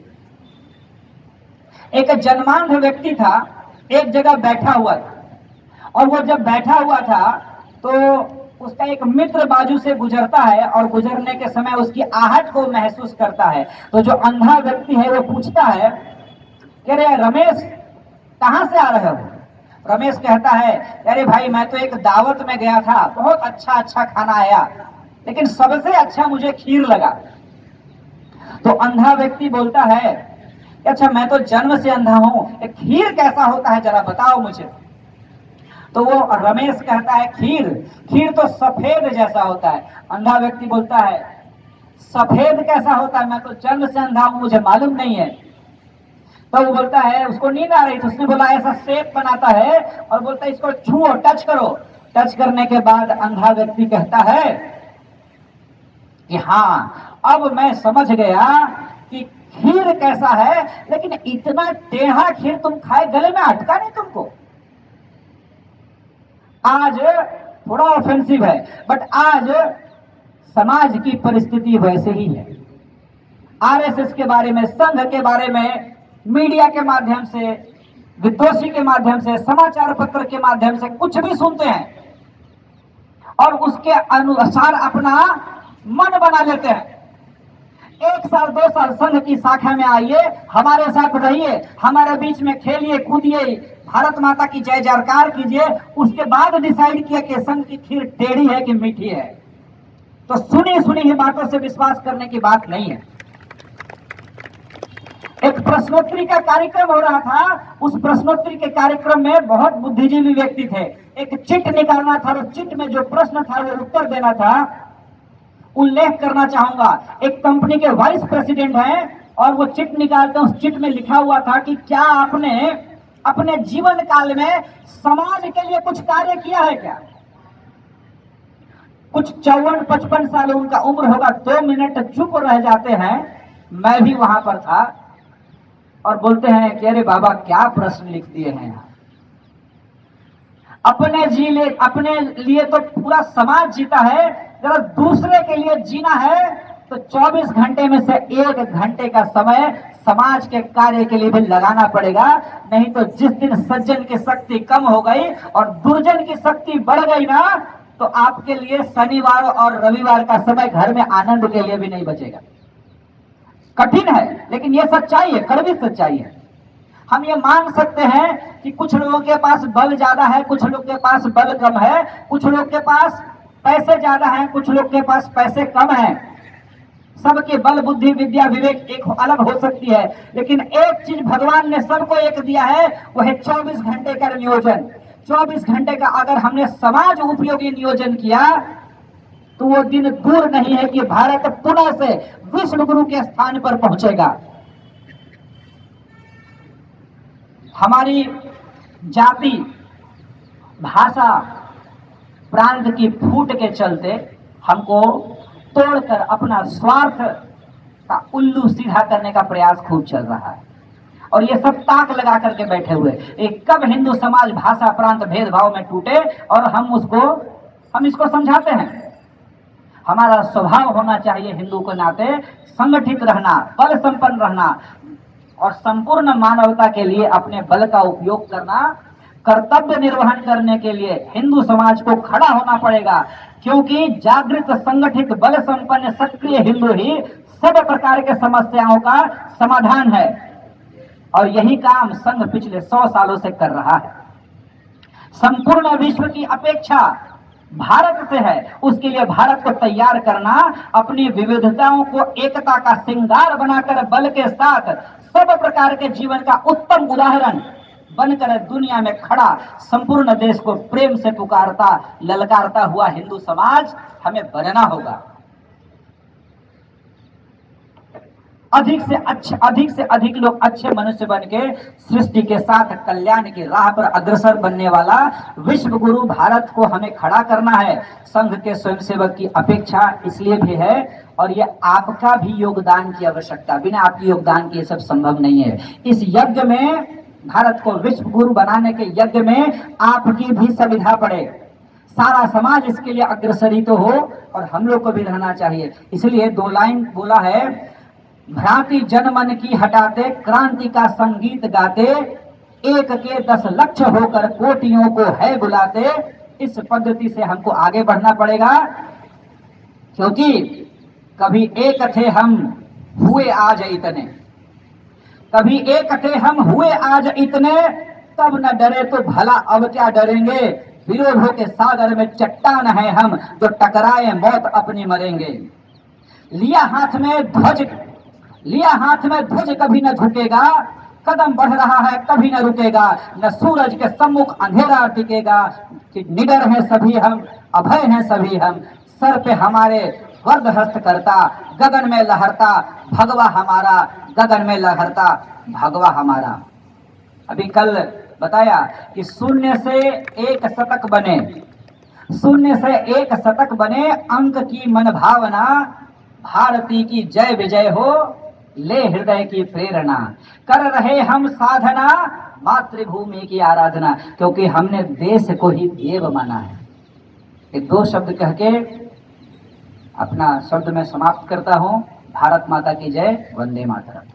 एक जन्मांध व्यक्ति था, एक जगह बैठा हुआ था, और वो जब बैठा हुआ था तो उसका एक मित्र बाजू से गुजरता है और गुजरने के समय उसकी आहट को महसूस करता है। तो जो अंधा व्यक्ति है वो पूछता है, कह रहे रमेश कहाँ से आ रहे हो? रमेश कहता है, अरे भाई मैं तो एक दावत में गया था, बहुत अच्छा अच्छा खाना आया, लेकिन सबसे अच्छा मुझे खीर लगा। तो अंधा व्यक्ति बोलता है, अच्छा मैं तो जन्म से अंधा हूं, खीर कैसा होता है जरा बताओ मुझे। तो वो रमेश कहता है, खीर तो सफेद जैसा होता है। अंधा व्यक्ति बोलता है, सफेद कैसा होता है, मैं तो जन्म से अंधा हूं, मुझे मालूम नहीं है। तो वो बोलता है, उसको नींद आ रही थी, उसने बोला ऐसा शेप बनाता है, और बोलता है इसको छुओ, टच करो। टच करने के बाद अंधा व्यक्ति कहता है कि हाँ अब मैं समझ गया कि खीर कैसा है, लेकिन इतना टेढ़ा खीर तुम खाए, गले में अटका नहीं तुमको। आज थोड़ा ऑफेंसिव है, बट आज समाज की परिस्थिति वैसे ही है। आरएसएस के बारे में, संघ के बारे में मीडिया के माध्यम से, विद्रोही के माध्यम से, समाचार पत्र के माध्यम से कुछ भी सुनते हैं और उसके अनुसार अपना मन बना लेते हैं। 1 साल 2 साल संघ की शाखा में आइए, हमारे साथ रहिए, हमारे बीच में खेलिए कूदिए, भारत माता की जय जयकार कीजिए, उसके बाद डिसाइड किया कि संघ की खीर टेढ़ी है कि मीठी है। तो सुनी सुनी ही बातों से विश्वास करने की बात नहीं है। एक प्रश्नोत्तरी का कार्यक्रम हो रहा था। उस प्रश्नोत्तरी के कार्यक्रम में बहुत बुद्धिजीवी व्यक्ति थे। एक चिट निकालना था, और चिट में जो प्रश्न था वो उत्तर देना था। उल्लेख करना चाहूंगा, एक कंपनी के वाइस प्रेसिडेंट हैं और वो चिट निकालते हैं। उस चिट में लिखा हुआ था कि क्या आपने अपने जीवन काल में समाज के लिए कुछ कार्य किया है क्या? कुछ 54-55 साल उनका उम्र होगा। 2 मिनट चुप रह जाते हैं। मैं भी वहां पर था और बोलते हैं कि अरे बाबा क्या प्रश्न लिख दिए हैं यहाँ। अपने लिए तो पूरा समाज जीता है, जरा दूसरे के लिए जीना है तो 24 घंटे में से 1 घंटे का समय समाज के कार्य के लिए भी लगाना पड़ेगा। नहीं तो जिस दिन सज्जन की शक्ति कम हो गई और दुर्जन की शक्ति बढ़ गई ना, तो आपके लिए शनिवार और रविवार का समय घर में आनंद के लिए भी नहीं बचेगा। कठिन है, लेकिन ये सच्चाई है, कड़वी सच्चाई है। हम ये मान सकते हैं कि कुछ लोगों के पास बल ज्यादा है, कुछ लोग के पास बल कम है, कुछ लोग के पास पैसे ज्यादा हैं, कुछ लोग के पास पैसे कम हैं। सबके बल बुद्धि विद्या विवेक एक अलग हो सकती है, लेकिन एक चीज भगवान ने सबको एक दिया है, वह है 24 घंटे का नियोजन। 24 घंटे का अगर हमने समाज उपयोगी नियोजन किया तो वो दिन दूर नहीं है कि भारत पुनः से विश्व गुरु के स्थान पर पहुंचेगा। हमारी जाति, भाषा, प्रांत की फूट के चलते हमको तोड़कर अपना स्वार्थ का उल्लू सीधा करने का प्रयास खूब चल रहा है। और ये सब ताक लगा करके बैठे हुए एक कब हिंदू समाज भाषा प्रांत भेदभाव में टूटे और हम इसको समझाते हैं। हमारा स्वभाव होना चाहिए हिंदू के नाते संगठित रहना, बल संपन्न रहना और संपूर्ण मानवता के लिए अपने बल का उपयोग करना। कर्तव्य निर्वहन करने के लिए हिंदू समाज को खड़ा होना पड़ेगा, क्योंकि जागृत संगठित बल संपन्न सक्रिय हिंदू ही सब प्रकार के समस्याओं का समाधान है। और यही काम संघ पिछले 100 सालों से कर रहा है। संपूर्ण विश्व की अपेक्षा भारत से है, उसके लिए भारत को तैयार करना, अपनी विविधताओं को एकता का श्रृंगार बनाकर बल के साथ सब प्रकार के जीवन का उत्तम उदाहरण बनकर दुनिया में खड़ा संपूर्ण देश को प्रेम से पुकारता ललकारता हुआ हिंदू समाज हमें बनना होगा। अधिक से अधिक लोग अच्छे मनुष्य बन के सृष्टि के साथ कल्याण की राह पर अग्रसर बनने वाला विश्व गुरु भारत को हमें खड़ा करना है। संघ के स्वयंसेवक की अपेक्षा इसलिए भी है, और ये आपका भी योगदान की आवश्यकता, बिना आपके योगदान के ये सब संभव नहीं है। इस यज्ञ में, भारत को विश्व गुरु बनाने के यज्ञ में आपकी भी सुविधा पड़े। सारा समाज इसके लिए अग्रसरी तो हो और हम लोग को भी रहना चाहिए। इसलिए 2 लाइन बोला है, भ्रांति जनमन की हटाते क्रांति का संगीत गाते, एक के 10 लक्ष होकर कोटियों को है बुलाते। इस पद्धति से हमको आगे बढ़ना पड़ेगा, क्योंकि कभी एक थे हम हुए आज इतने, कभी एक थे हम हुए आज इतने, तब न डरे तो भला अब क्या डरेंगे। विरोधों के सागर में चट्टान है हम, जो टकराए मौत अपनी मरेंगे। लिया हाथ में ध्वज कभी न झुकेगा, कदम बढ़ रहा है कभी न रुकेगा। न सूरज के सम्मुख अंधेरा टिकेगा, कि निडर हैं सभी हम, अभय हैं सभी हम। सर पे हमारे वर्द हस्त करता, गगन में लहरता भगवा हमारा, गगन में लहरता भगवा हमारा। अभी कल बताया कि शून्य से एक शतक बने, शून्य से एक शतक बने, अंक की मन भावना, भारती की जय विजय हो, ले हृदय की प्रेरणा। कर रहे हम साधना, मातृभूमि की आराधना, क्योंकि हमने देश को ही देव माना है। ये 2 शब्द कह के अपना शब्द में समाप्त करता हूँ। भारत माता की जय, वंदे मातरम।